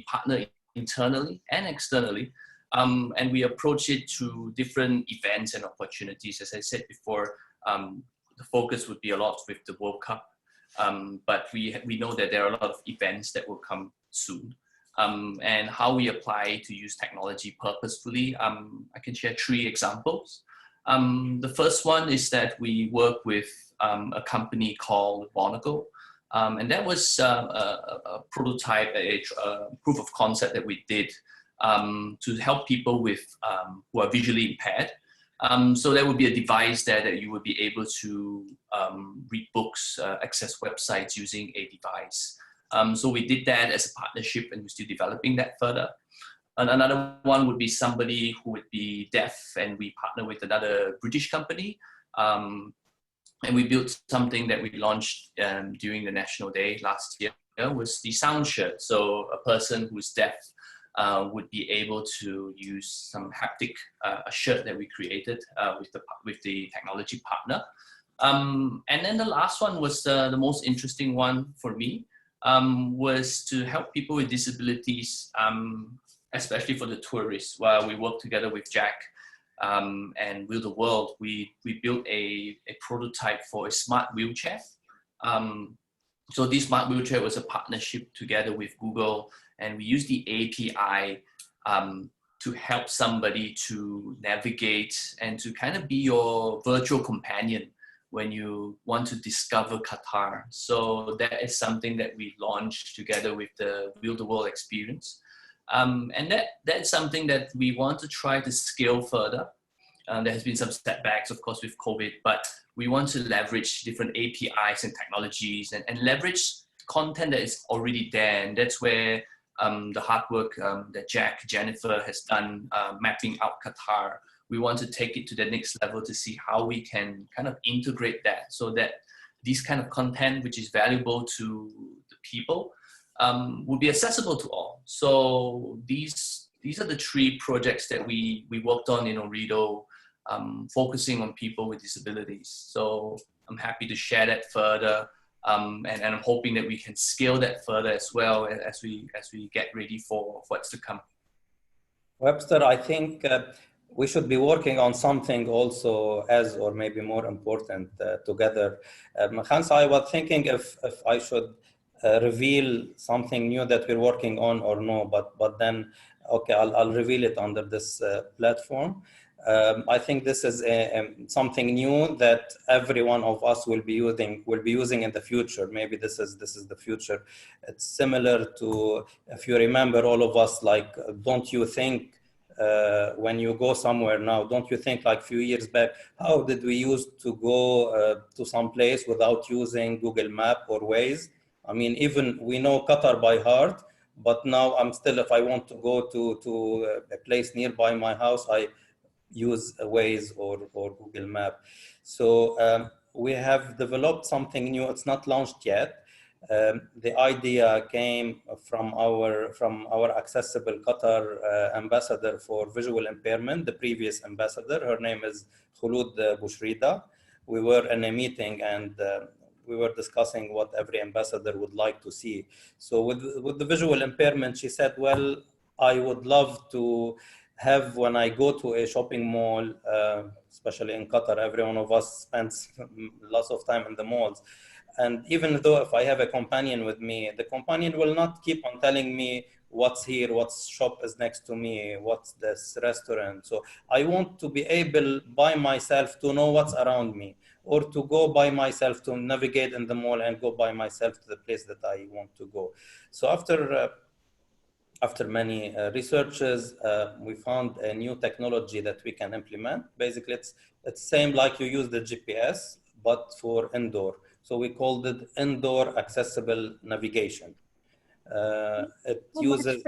partner internally and externally, and we approach it to different events and opportunities. As I said before, the focus would be a lot with the World Cup, but we know that there are a lot of events that will come soon. And how we apply to use technology purposefully, I can share 3 examples. The first one is that we work with a company called Ooredoo, and that was a prototype, a proof of concept that we did to help people with who are visually impaired. So there would be a device there that you would be able to read books, access websites using a device. So we did that as a partnership, and we're still developing that further. And another one would be somebody who would be deaf, and we partner with another British company. And we built something that we launched during the National Day last year, was the sound shirt. So a person who's deaf would be able to use some haptic, a shirt that we created with the technology partner. And then the last one was the most interesting one for me, was to help people with disabilities, especially for the tourists. While we work together with Jack and Will the World, we built a prototype for a smart wheelchair. So this smart wheelchair was a partnership together with Google, and we used the API to help somebody to navigate and to kind of be your virtual companion when you want to discover Qatar. So that is something that we launched together with the Will the World experience. And that's something that we want to try to scale further. There has been some setbacks, of course, with COVID, but we want to leverage different APIs and technologies and leverage content that is already there. And that's where the hard work that Jennifer has done mapping out Qatar. We want to take it to the next level to see how we can kind of integrate that so that these kind of content, which is valuable to the people, will be accessible to all. So these are the 3 projects that we worked on in Ooredoo, focusing on people with disabilities. So I'm happy to share that further, and I'm hoping that we can scale that further as well as we get ready for what's to come. Webster, I think we should be working on something also or maybe more important together. Khansa, I was thinking if I should reveal something new that we're working on or no, but then, okay, I'll reveal it under this platform. I think this is something new that every one of us will be using in the future. Maybe this is the future. It's similar to, if you remember, all of us, like, don't you think when you go somewhere now, don't you think like a few years back, how did we used to go to some place without using Google Map or Waze? I mean, even we know Qatar by heart, but now I'm still, if I want to go to a place nearby my house, I use a Waze or Google Map. So we have developed something new. It's not launched yet. The idea came from our Accessible Qatar ambassador for visual impairment, the previous ambassador. Her name is Khulud Bushrida. We were in a meeting and we were discussing what every ambassador would like to see. So with the visual impairment, she said, well, I would love to have, when I go to a shopping mall, especially in Qatar, every one of us spends lots of time in the malls. And even though if I have a companion with me, the companion will not keep on telling me what's here, what shop is next to me, what's this restaurant. So I want to be able by myself to know what's around me, or to go by myself to navigate in the mall and go by myself to the place that I want to go. So after many researches, we found a new technology that we can implement. Basically, it's same like you use the GPS, but for indoor. So we called it indoor accessible navigation. It uses...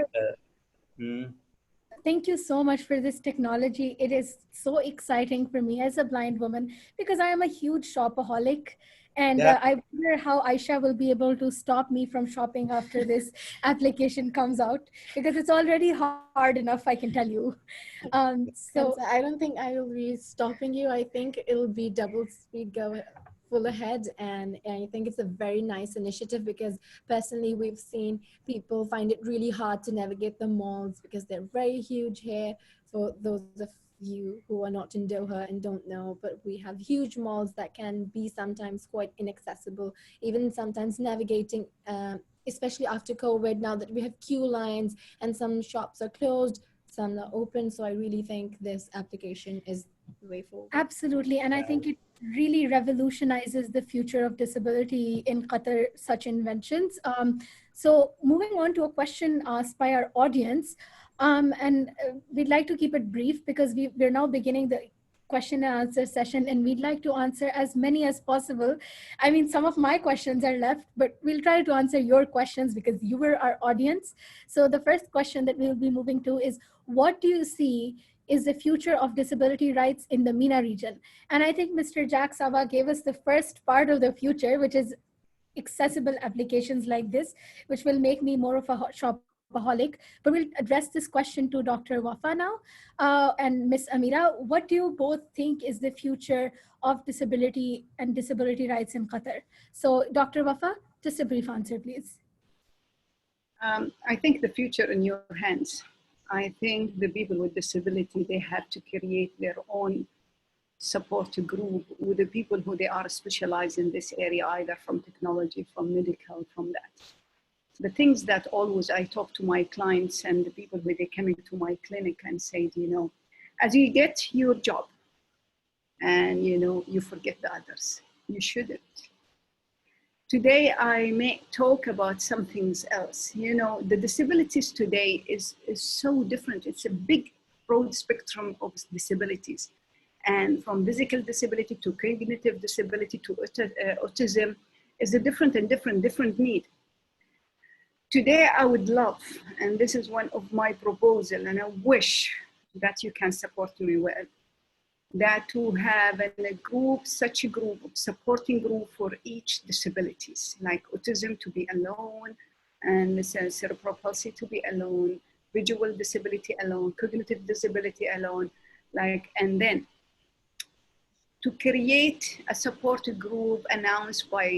Thank you so much for this technology. It is so exciting for me as a blind woman because I am a huge shopaholic. And I wonder how Aisha will be able to stop me from shopping after this application comes out, because it's already hard enough, I can tell you. So I don't think I will be stopping you. I think it'll be double speed, go full ahead. And I think it's a very nice initiative because personally, we've seen people find it really hard to navigate the malls because they're very huge here. For those of you who are not in Doha and don't know, but we have huge malls that can be sometimes quite inaccessible, even sometimes navigating, especially after COVID, now that we have queue lines and some shops are closed, some are open. So I really think this application is the way forward. Absolutely. And I think it really revolutionizes the future of disability in Qatar, such inventions. So moving on to a question asked by our audience, we'd like to keep it brief because we're now beginning the question and answer session, and we'd like to answer as many as possible. I mean, some of my questions are left, but we'll try to answer your questions because you were our audience. So the first question that we'll be moving to is, what do you see is the future of disability rights in the MENA region? And I think Mr. Jack Saba gave us the first part of the future, which is accessible applications like this, which will make me more of a shopaholic. But we'll address this question to Dr. Wafa now and Ms. Ameera. What do you both think is the future of disability and disability rights in Qatar? So Dr. Wafa, just a brief answer, please. I think the future in your hands. I think the people with disability, they have to create their own support group with the people who they are specialized in this area, either from technology, from medical, from that. The things that always I talk to my clients and the people who they coming to my clinic and say, you know, as you get your job and, you know, you forget the others, you shouldn't. Today, I may talk about something else. You know, the disabilities today is so different. It's a big, broad spectrum of disabilities. and from physical disability to cognitive disability to autism is a different need. Today, I would love, and this is one of my proposals, and I wish that you can support me well, that to have a group, such a group, supporting group for each disabilities, like autism to be alone, and cerebral palsy to be alone, visual disability alone, cognitive disability alone, and then to create a support group announced by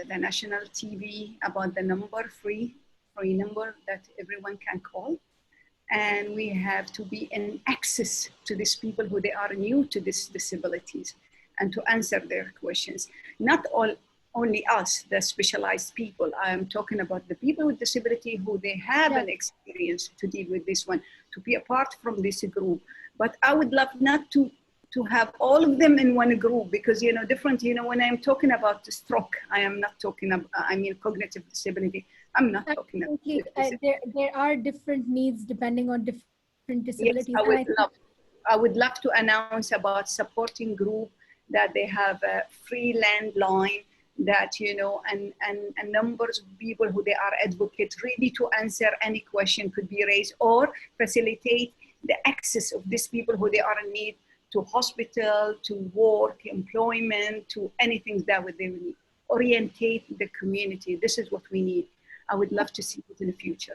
the national TV about the number, free number that everyone can call. And we have to be in access to these people who they are new to these disabilities and to answer their questions. Not only us, the specialized people. I am talking about the people with disability who they have an experience to deal with this one, to be apart from this group. But I would love not to have all of them in one group because, when I'm talking about stroke, I am not talking about, cognitive disability. I'm not talking about there are different needs depending on different disabilities. Yes, I would love to announce about supporting group that they have a free landline that, and numbers of people who they are advocates ready to answer any question could be raised or facilitate the access of these people who they are in need to hospital, to work, employment, to anything that they need. Orientate the community. This is what we need. I would love to see it in the future.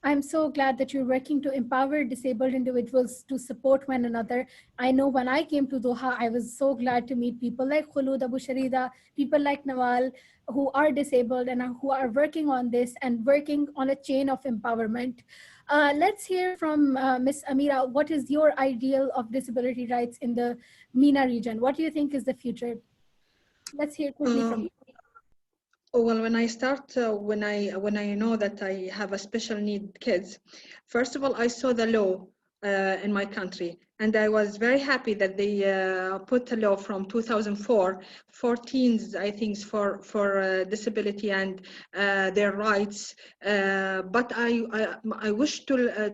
I'm so glad that you're working to empower disabled individuals to support one another. I know when I came to Doha, I was so glad to meet people like Khulud Abu Sharida, people like Nawaal, who are disabled and who are working on this and working on a chain of empowerment. Let's hear from Ms. Ameera. What is your ideal of disability rights in the MENA region? What do you think is the future? Let's hear quickly from you. Well, when I start, when I know that I have a special need kids, first of all, I saw the law in my country, and I was very happy that they put a law from 2004, 14, I think, for disability and their rights. But I wish to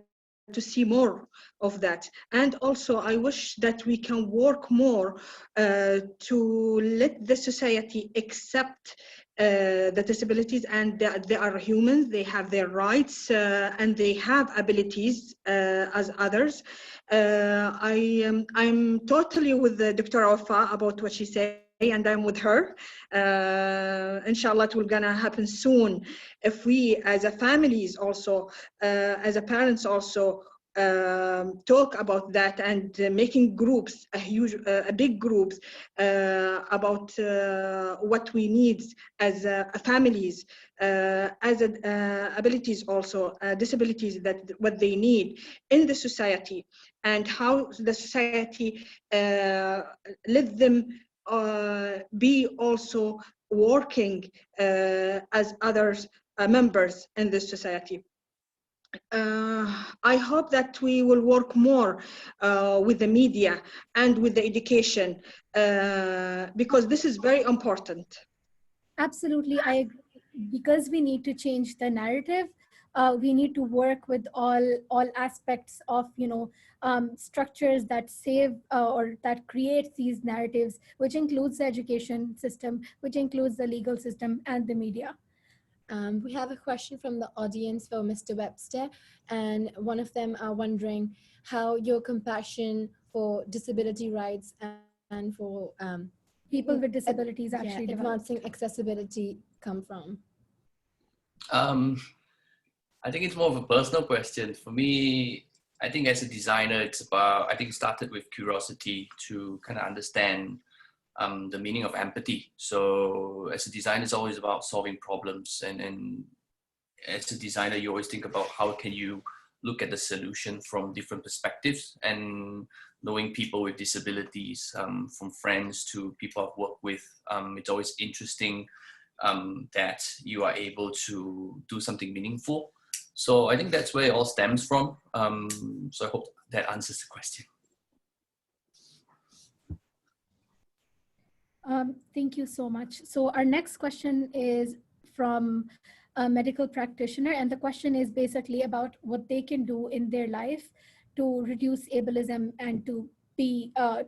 see more of that, and also I wish that we can work more to let the society accept the disabilities and they are humans, they have their rights and they have abilities as others. I'm totally with Dr. Wafa about what she said, and I'm with her. Inshallah, it will gonna happen soon if we as a families also, as a parents also, talk about that and making groups, big groups about what we need as families, as abilities also, disabilities, that what they need in the society, and how the society let them be also working as others members in the society. I hope that we will work more with the media and with the education because this is very important. Absolutely, I agree. Because we need to change the narrative, we need to work with all aspects of structures that save or that create these narratives, which includes the education system, which includes the legal system and the media. We have a question from the audience for Mr. Webster, and one of them are wondering how your compassion for disability rights and for people with disabilities actually advancing accessibility come from. I think it's more of a personal question. For me, I think as a designer, it's about, I think it started with curiosity to kind of understand the meaning of empathy. So as a designer, it's always about solving problems. And as a designer, you always think about how can you look at the solution from different perspectives, and knowing people with disabilities, from friends to people I've worked with, it's always interesting that you are able to do something meaningful. So I think that's where it all stems from. So I hope that answers the question. Thank you so much. So our next question is from a medical practitioner, and the question is basically about what they can do in their life to reduce ableism and to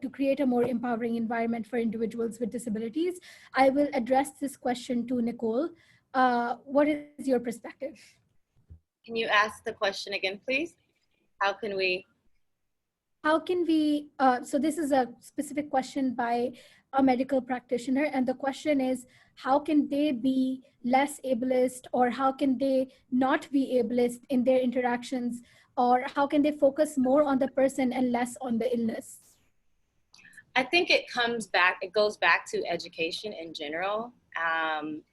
to create a more empowering environment for individuals with disabilities. I will address this question to Nicole. What is your perspective? Can you ask the question again, please? How can we, so this is a specific question by a medical practitioner, and the question is, how can they be less ableist, or how can they not be ableist in their interactions, or how can they focus more on the person and less on the illness? I think it goes back to education in general,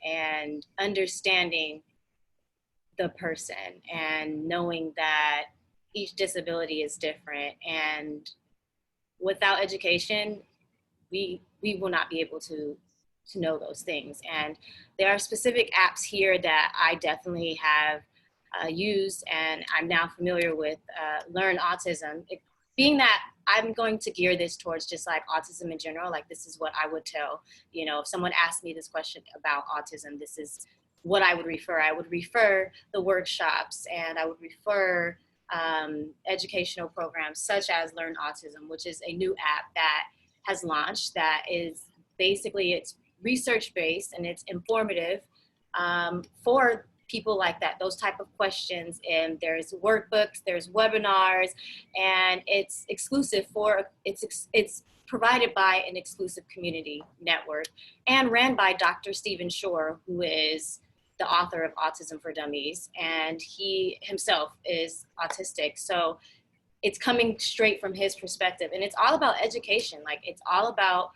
and understanding the person and knowing that each disability is different, and without education, we will not be able to know those things. And there are specific apps here that I definitely have used, and I'm now familiar with Learn Autism. Being that I'm going to gear this towards just like autism in general, like this is what I would tell, you know, if someone asked me this question about autism, this is what I would refer. I would refer the workshops, and I would refer educational programs such as Learn Autism, which is a new app that has launched that is basically, it's research-based and it's informative for people like that, those type of questions. And there's workbooks, there's webinars, and it's exclusive it's provided by an exclusive community network and ran by Dr. Stephen Shore, who is the author of Autism for Dummies, and he himself is autistic. So it's coming straight from his perspective, and it's all about education. Like, it's all about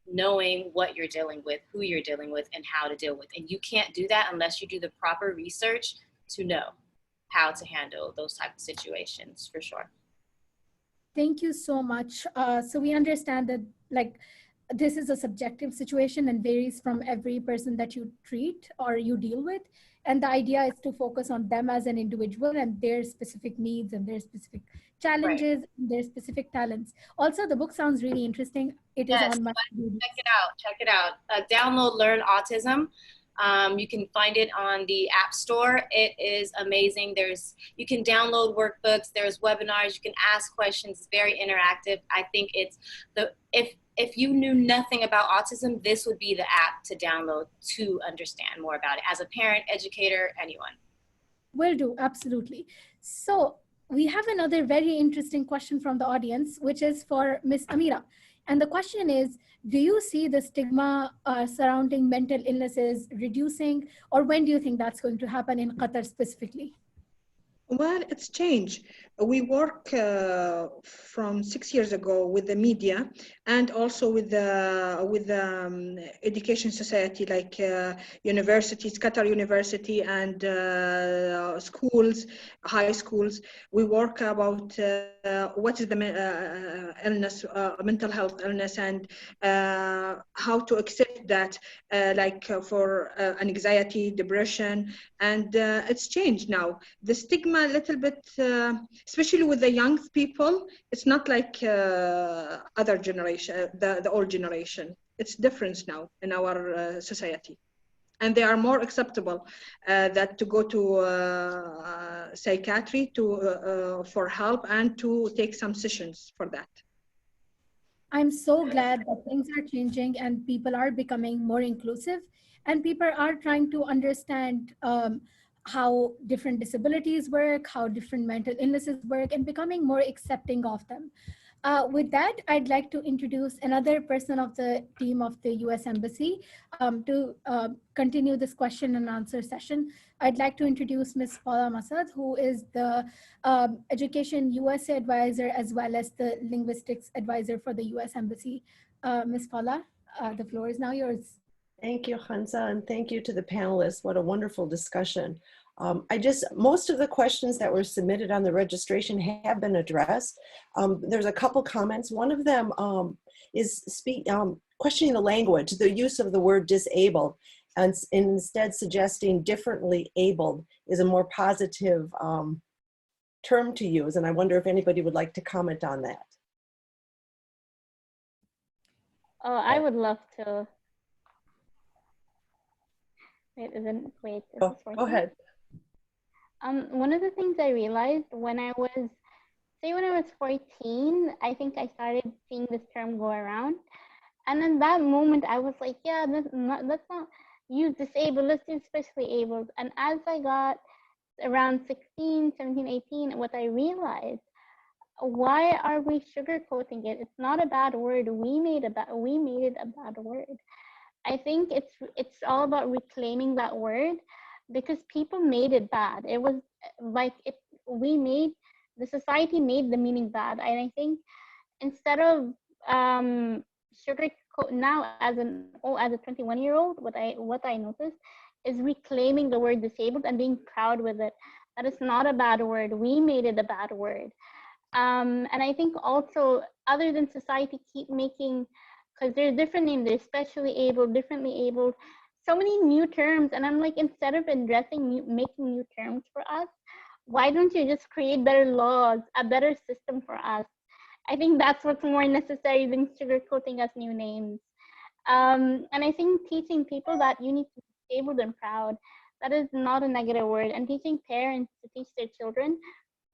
knowing what you're dealing with, who you're dealing with, and how to deal with. And you can't do that unless you do the proper research to know how to handle those type of situations, for sure. Thank you so much. So we understand that, like, this is a subjective situation and varies from every person that you treat or you deal with. And the idea is to focus on them as an individual and their specific needs and their specific challenges, right, and their specific talents. Also, the book sounds really interesting. It is on my check it out. Download Learn Autism. You can find it on the App Store. It is amazing. You can download workbooks, there's webinars, you can ask questions, it's very interactive. I think it's if you knew nothing about autism, this would be the app to download to understand more about it. As a parent, educator, anyone. Will do, absolutely. So we have another very interesting question from the audience, which is for Ms. Ameera. And the question is, do you see the stigma surrounding mental illnesses reducing, or when do you think that's going to happen in Qatar specifically? Well, it's changed. We work from 6 years ago with the media and also with the education society, like universities, Qatar University, and schools, high schools. We work about what is the illness, mental health illness, and how to accept that, for anxiety, depression, and it's changed now. The stigma a little bit, especially with the young people, it's not like other generation, the old generation. It's different now in our society, and they are more acceptable that to go to psychiatry for help and to take some sessions for that. I'm so glad that things are changing and people are becoming more inclusive, and people are trying to understand how different disabilities work, how different mental illnesses work, and becoming more accepting of them. With that, I'd like to introduce another person of the team of the US Embassy to continue this question and answer session. I'd like to introduce Ms. Paula Masad, who is the Education USA Advisor as well as the Linguistics Advisor for the US Embassy. Ms. Paula, the floor is now yours. Thank you, Khansa, and thank you to the panelists. What a wonderful discussion. Most of the questions that were submitted on the registration have been addressed. There's a couple comments. One of them is questioning the language, the use of the word disabled, and instead suggesting differently abled is a more positive term to use. And I wonder if anybody would like to comment on that. Oh, I would love to. Wait, go ahead. One of the things I realized when I was say when I was 14, I think I started seeing this term go around. And in that moment, I was like, yeah, let's not use disabled, let's use specially abled. And as I got around 16, 17, 18, what I realized, why are we sugarcoating it? It's not a bad word. We made it a bad word. I think it's all about reclaiming that word, because people made it bad. It was like the society made the meaning bad. And I think instead of sugarcoat now as a 21-year-old, what I noticed is reclaiming the word disabled and being proud with it. That it's not a bad word. We made it a bad word. And I think also, other than society keep making, because there's different names, there's specially abled, differently abled, so many new terms. And I'm like, instead of making new terms for us, why don't you just create better laws, a better system for us? I think that's what's more necessary than sugarcoating us new names. And I think teaching people that you need to be disabled and proud, that is not a negative word. And teaching parents to teach their children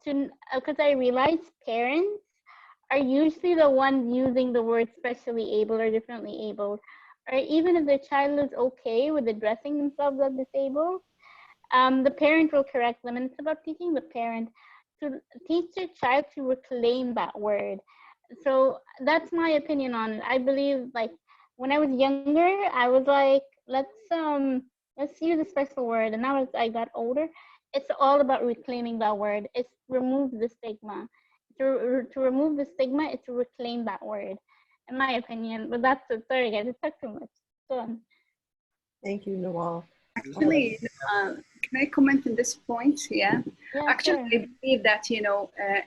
to, because I realize parents are usually the ones using the word specially able or differently able, or even if their child is okay with addressing themselves as disabled, the parent will correct them. And it's about teaching the parent to teach their child to reclaim that word. So that's my opinion on it. I believe, like, when I was younger, I was like, let's use a special word. And now as I got older, it's all about reclaiming that word. It's remove the stigma. To remove the stigma is to reclaim that word, in my opinion. But that's it. Sorry guys, it took too much. Go on. Thank you, Nawaal. Actually, can I comment on this point? Yeah. Actually, sure. I believe that,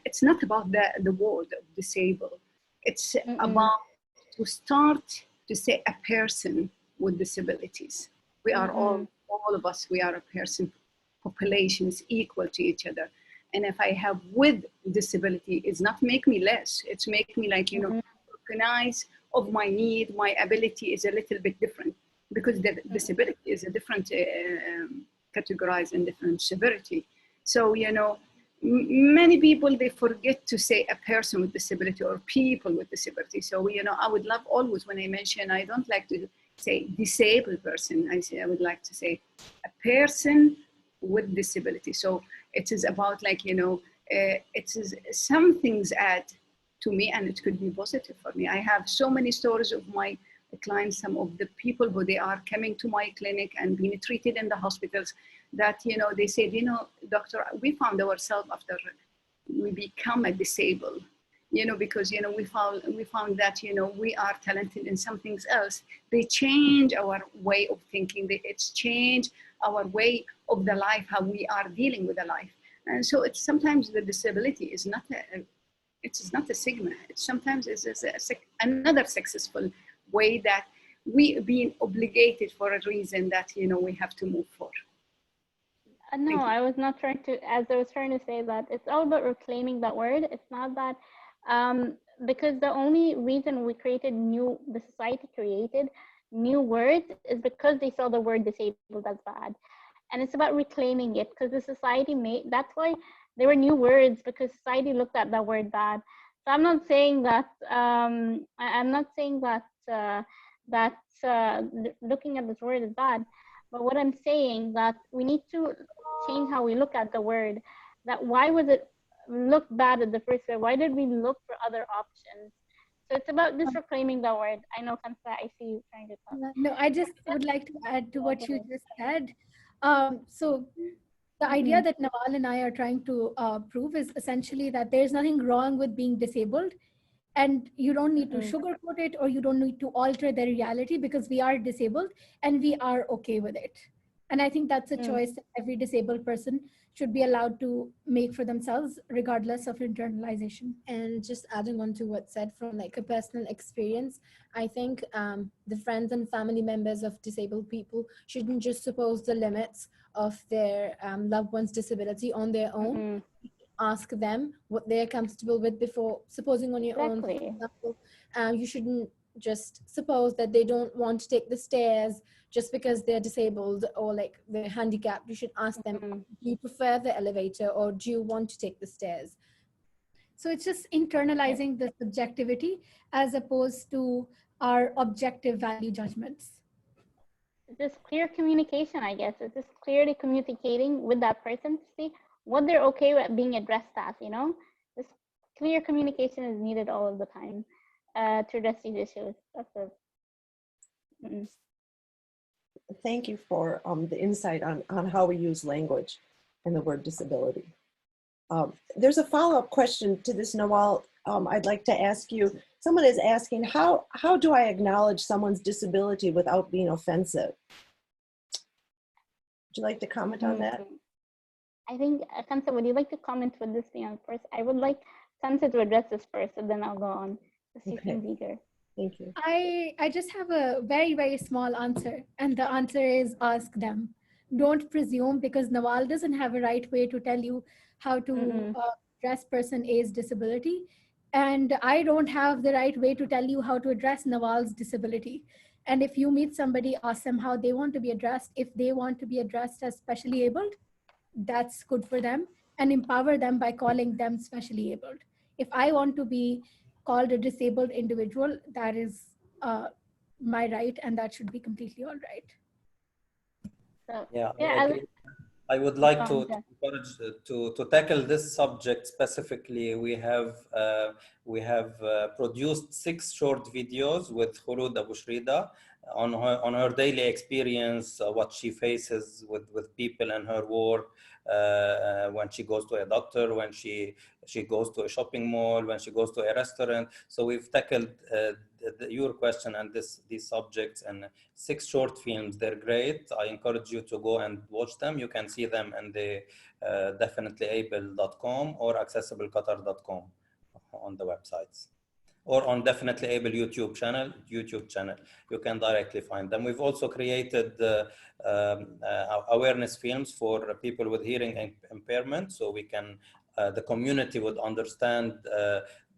it's not about the word of disabled. It's about to start to say a person with disabilities. We are all of us, we are a person, populations equal to each other. And if I have with disability, it's not make me less. It's make me like, recognize of my need, my ability is a little bit different, because the disability is a different categorized and different severity. So, many people, they forget to say a person with disability or people with disability. So, I would love always, when I mention, I don't like to say disabled person. I would like to say a person with disability. So it is about like, it is some things add to me, and it could be positive for me. I have so many stories of my clients, some of the people who they are coming to my clinic and being treated in the hospitals, that, they said, doctor, we found ourselves after we become a disabled, because, we found that, we are talented in some things else. They change our way of thinking. It's changed our way of the life, how we are dealing with the life. And so it's sometimes the disability is not a stigma. It's sometimes another successful way that we being obligated for a reason that, we have to move for. No, I was not trying to, as I was trying to say that it's all about reclaiming that word. It's not that, because the only reason the society created new words is because they saw the word disabled as bad. And it's about reclaiming it, because the society that's why there were new words, because society looked at that word bad. So I'm not saying that, looking at this word is bad, but what I'm saying that we need to change how we look at the word. That why was it look bad at the first place? Why did we look for other options? So it's about just reclaiming the word. I know, Khansa, I see you trying to talk. No, I just would like to add to what you just said. So the idea that Nawaal and I are trying to prove is essentially that there's nothing wrong with being disabled, and you don't need to sugarcoat it, or you don't need to alter the reality, because we are disabled and we are okay with it. And I think that's a choice that every disabled person should be allowed to make for themselves, regardless of internalization. And just adding on to what's said from like a personal experience, I think the friends and family members of disabled people shouldn't just suppose the limits of their loved one's disability on their own. Ask them what they're comfortable with before supposing on your own. For example, you shouldn't just suppose that they don't want to take the stairs just because they're disabled or like they're handicapped. You should ask them, do you prefer the elevator or do you want to take the stairs? So it's just internalizing the subjectivity as opposed to our objective value judgments. Just clear communication, I guess. It's just clearly communicating with that person to see what they're okay with being addressed as, you know? Just clear communication is needed all of the time to address these issues. That's a, Thank you for the insight on how we use language and the word disability. There's a follow-up question to this, Nawaal. I'd like to ask you, someone is asking, how do I acknowledge someone's disability without being offensive? Would you like to comment on that? I think, Khansa, would you like to comment with this thing on first? I would like Khansa to address this first, and then I'll go on. She seems eager. Thank you. I just have a very, very small answer, and the answer is ask them. Don't presume, because Nawaal doesn't have a right way to tell you how to address person A's disability. And I don't have the right way to tell you how to address Nawal's disability. And if you meet somebody, ask them how they want to be addressed. If they want to be addressed as specially abled, that's good for them, and empower them by calling them specially abled. If I want to be called a disabled individual, that is my right, and that should be completely all right. So, yeah, I agree. I would like to encourage to tackle this subject specifically. We have produced 6 short videos with Khulud Abu Shrida on her daily experience, what she faces with people in her work, when she goes to a doctor, when she goes to a shopping mall, when she goes to a restaurant. So we've tackled your question and these subjects in 6 short films. They're great. I encourage you to go and watch them. You can see them in the definitelyable.com or accessibleqatar.com on the websites, or on Definitely Able YouTube channel. You can directly find them. We've also created awareness films for people with hearing impairment, so we can the community would understand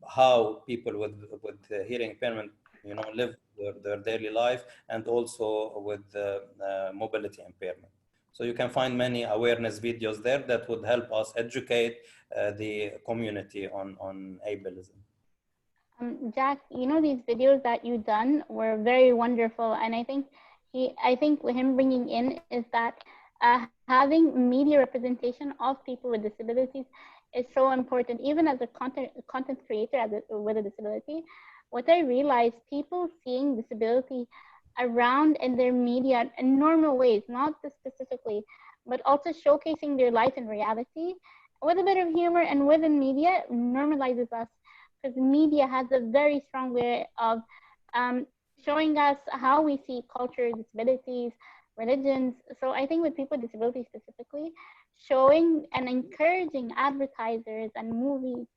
how people with hearing impairment, you know, live their daily life, and also with mobility impairment. So you can find many awareness videos there that would help us educate the community on ableism. Jack, you know, these videos that you've done were very wonderful, and I think with him bringing in is that having media representation of people with disabilities is so important. Even as a content creator with a disability, what I realized, people seeing disability around in their media in normal ways, not just specifically, but also showcasing their life in reality with a bit of humor and within media normalizes us. Because media has a very strong way of showing us how we see culture, disabilities, religions. So I think with people with disabilities specifically, showing and encouraging advertisers and movies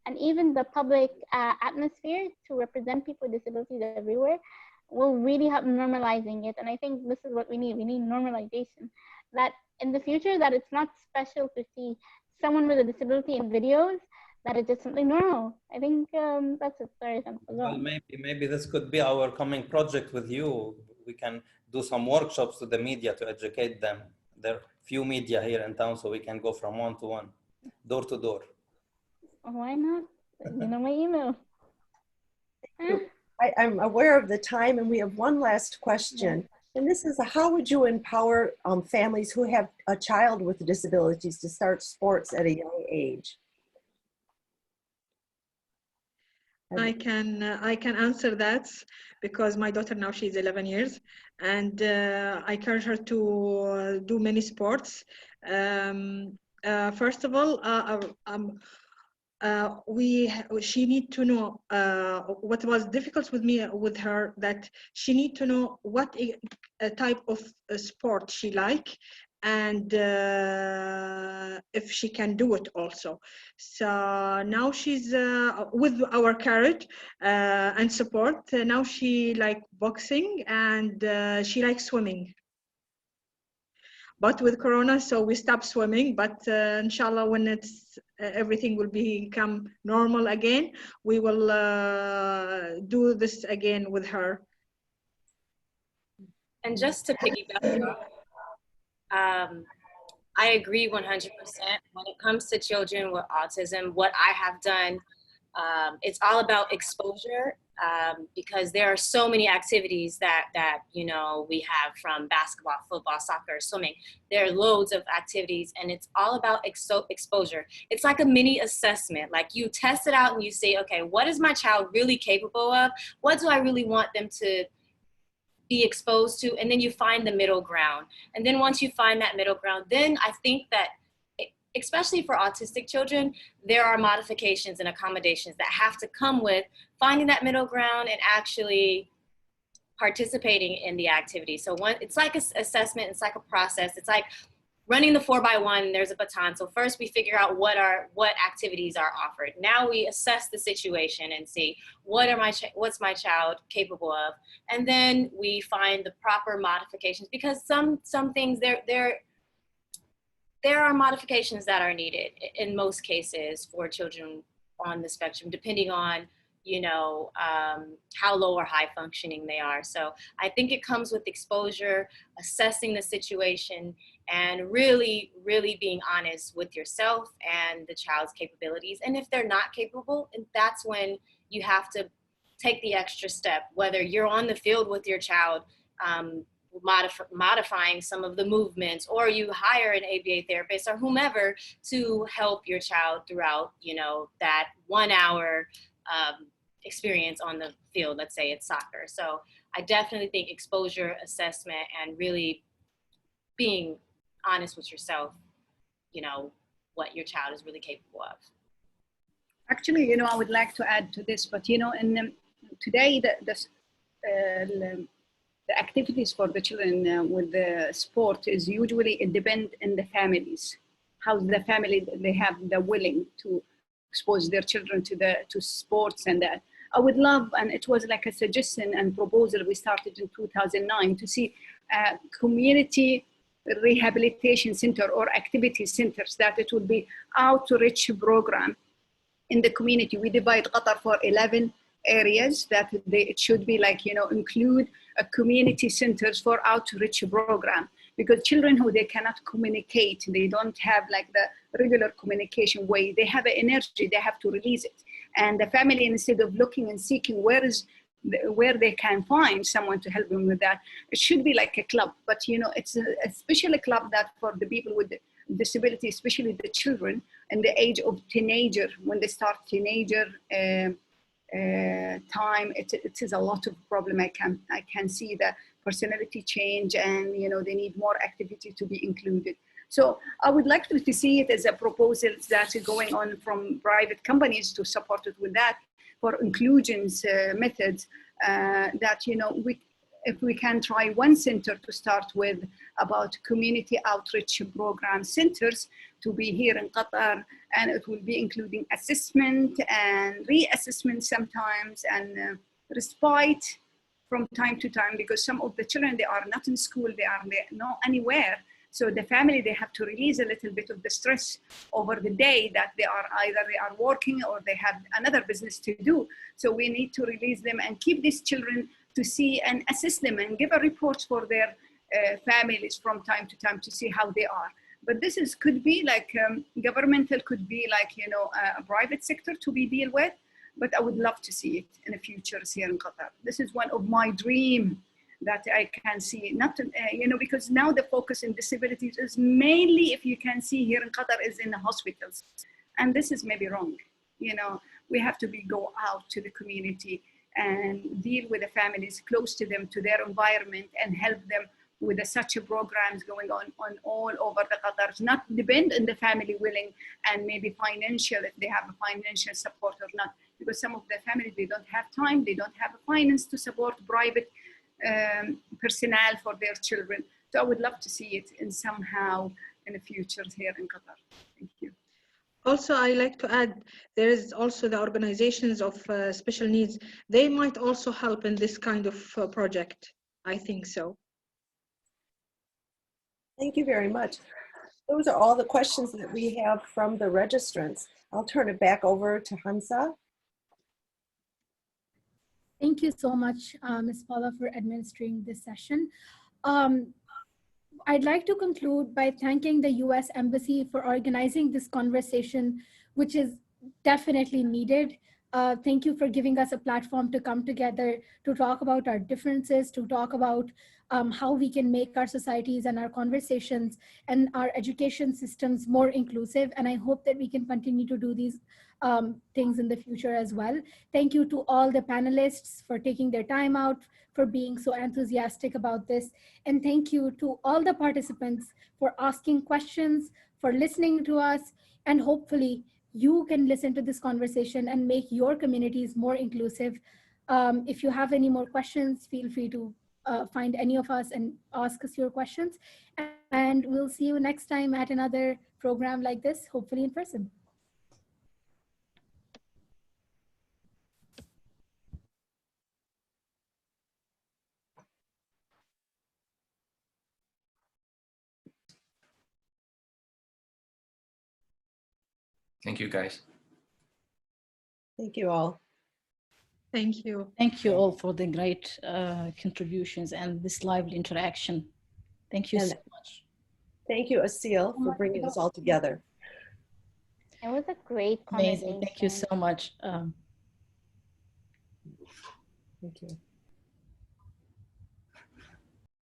and even the public atmosphere to represent people with disabilities everywhere will really help normalizing it. And I think this is what we need. We need normalization. That in the future, that it's not special to see someone with a disability in videos, that it's just something normal. I think that's a story. Well, maybe this could be our coming project with you. We can do some workshops to the media to educate them. There are few media here in town, so we can go from one to one, door to door. Why not? You know my email. I'm aware of the time, and we have one last question. And this is, how would you empower families who have a child with disabilities to start sports at a young age? I can answer that, because my daughter now, she's 11 years, and I encourage her to do many sports. First of all, she need to know what was difficult with her, that she need to know what type of sport she like, and if she can do it also. So now she's with our courage and support. Now she like boxing, and she likes swimming. But with Corona, so we stopped swimming. But inshallah, when it's everything will become normal again, we will do this again with her. And just to piggyback, I agree 100%. When it comes to children with autism, what I have done, it's all about exposure, because there are so many activities that you know we have, from basketball, football, soccer, swimming. There are loads of activities, and it's all about exposure. It's like a mini assessment. Like, you test it out and you say, okay, what is my child really capable of? What do I really want them to be exposed to? And then you find the middle ground. And then once you find that middle ground, then I think that, especially for autistic children, there are modifications and accommodations that have to come with finding that middle ground and actually participating in the activity. So it's like an assessment, it's like a process. It's like running the 4x1, there's a baton. So first we figure out what activities are offered. Now we assess the situation and see what's my child capable of. And then we find the proper modifications, because some things there are modifications that are needed in most cases for children on the spectrum, depending on, you know, how low or high functioning they are. So I think it comes with exposure, assessing the situation, and really, really being honest with yourself and the child's capabilities. And if they're not capable, that's when you have to take the extra step, whether you're on the field with your child, modifying some of the movements, or you hire an ABA therapist or whomever to help your child throughout, you know, that 1 hour experience on the field. Let's say it's soccer. So I definitely think exposure, assessment, and really being honest with yourself, you know, what your child is really capable of. Actually, you know, I would like to add to this, but you know, today the activities for the children with the sport is usually, it depends on the families, how the family, they have the willing to expose their children to sports. And that I would love, and it was like a suggestion and proposal we started in 2009, to see community rehabilitation center or activity centers, that it would be outreach program in the community. We divide Qatar for 11 areas that it should be like, you know, include a community centers for outreach program, because children who they cannot communicate, they don't have like the regular communication way, they have an energy, they have to release it. And the family, instead of looking and seeking where they can find someone to help them with that, it should be like a club. But you know, it's a special club that for the people with disability, especially the children in the age of teenager, when they start teenager time, it is a lot of problem. I can see the personality change, and you know, they need more activity to be included. So I would like to see it as a proposal that's going on from private companies to support it with that, for inclusions methods, that, you know, if we can try one center to start with about community outreach program centers to be here in Qatar, and it will be including assessment and reassessment sometimes, and respite from time to time, because some of the children, they are not in school, they are not anywhere. So the family, they have to release a little bit of the stress over the day, that they are either they are working or they have another business to do. So we need to release them and keep these children to see and assess them and give a report for their families from time to time to see how they are. But this could be like governmental, could be like, you know, a private sector to be deal with. But I would love to see it in the future here in Qatar. This is one of my dreams that I can see, not, you know, because now the focus in disabilities is mainly, if you can see here in Qatar, is in the hospitals. And this is maybe wrong. You know, we have to go out to the community and deal with the families, close to them, to their environment, and help them with such programs going on all over the Qatar. Not depend on the family willing and maybe financial, if they have a financial support or not. Because some of the families, they don't have time, they don't have a finance to support private personnel for their children. So I would love to see it in somehow in the future here in Qatar. Thank you. Also, I like to add, there is also the organizations of special needs. They might also help in this kind of project. I think so. Thank you very much. Those are all the questions that we have from the registrants. I'll turn it back over to Khansa. Thank you so much, Ms. Paula, for administering this session. I'd like to conclude by thanking the US Embassy for organizing this conversation, which is definitely needed. Thank you for giving us a platform to come together to talk about our differences, to talk about how we can make our societies and our conversations and our education systems more inclusive. And I hope that we can continue to do these things in the future as well. Thank you to all the panelists for taking their time out, for being so enthusiastic about this. And thank you to all the participants for asking questions, for listening to us, and hopefully you can listen to this conversation and make your communities more inclusive. If you have any more questions, feel free to find any of us and ask us your questions. And we'll see you next time at another program like this, hopefully in person. Thank you, guys. Thank you all. Thank you. Thank you all for the great contributions and this lively interaction. Thank you so much. Thank you, Asil, for bringing us all together. It was a great conversation. Amazing. Thank you so much. Thank you.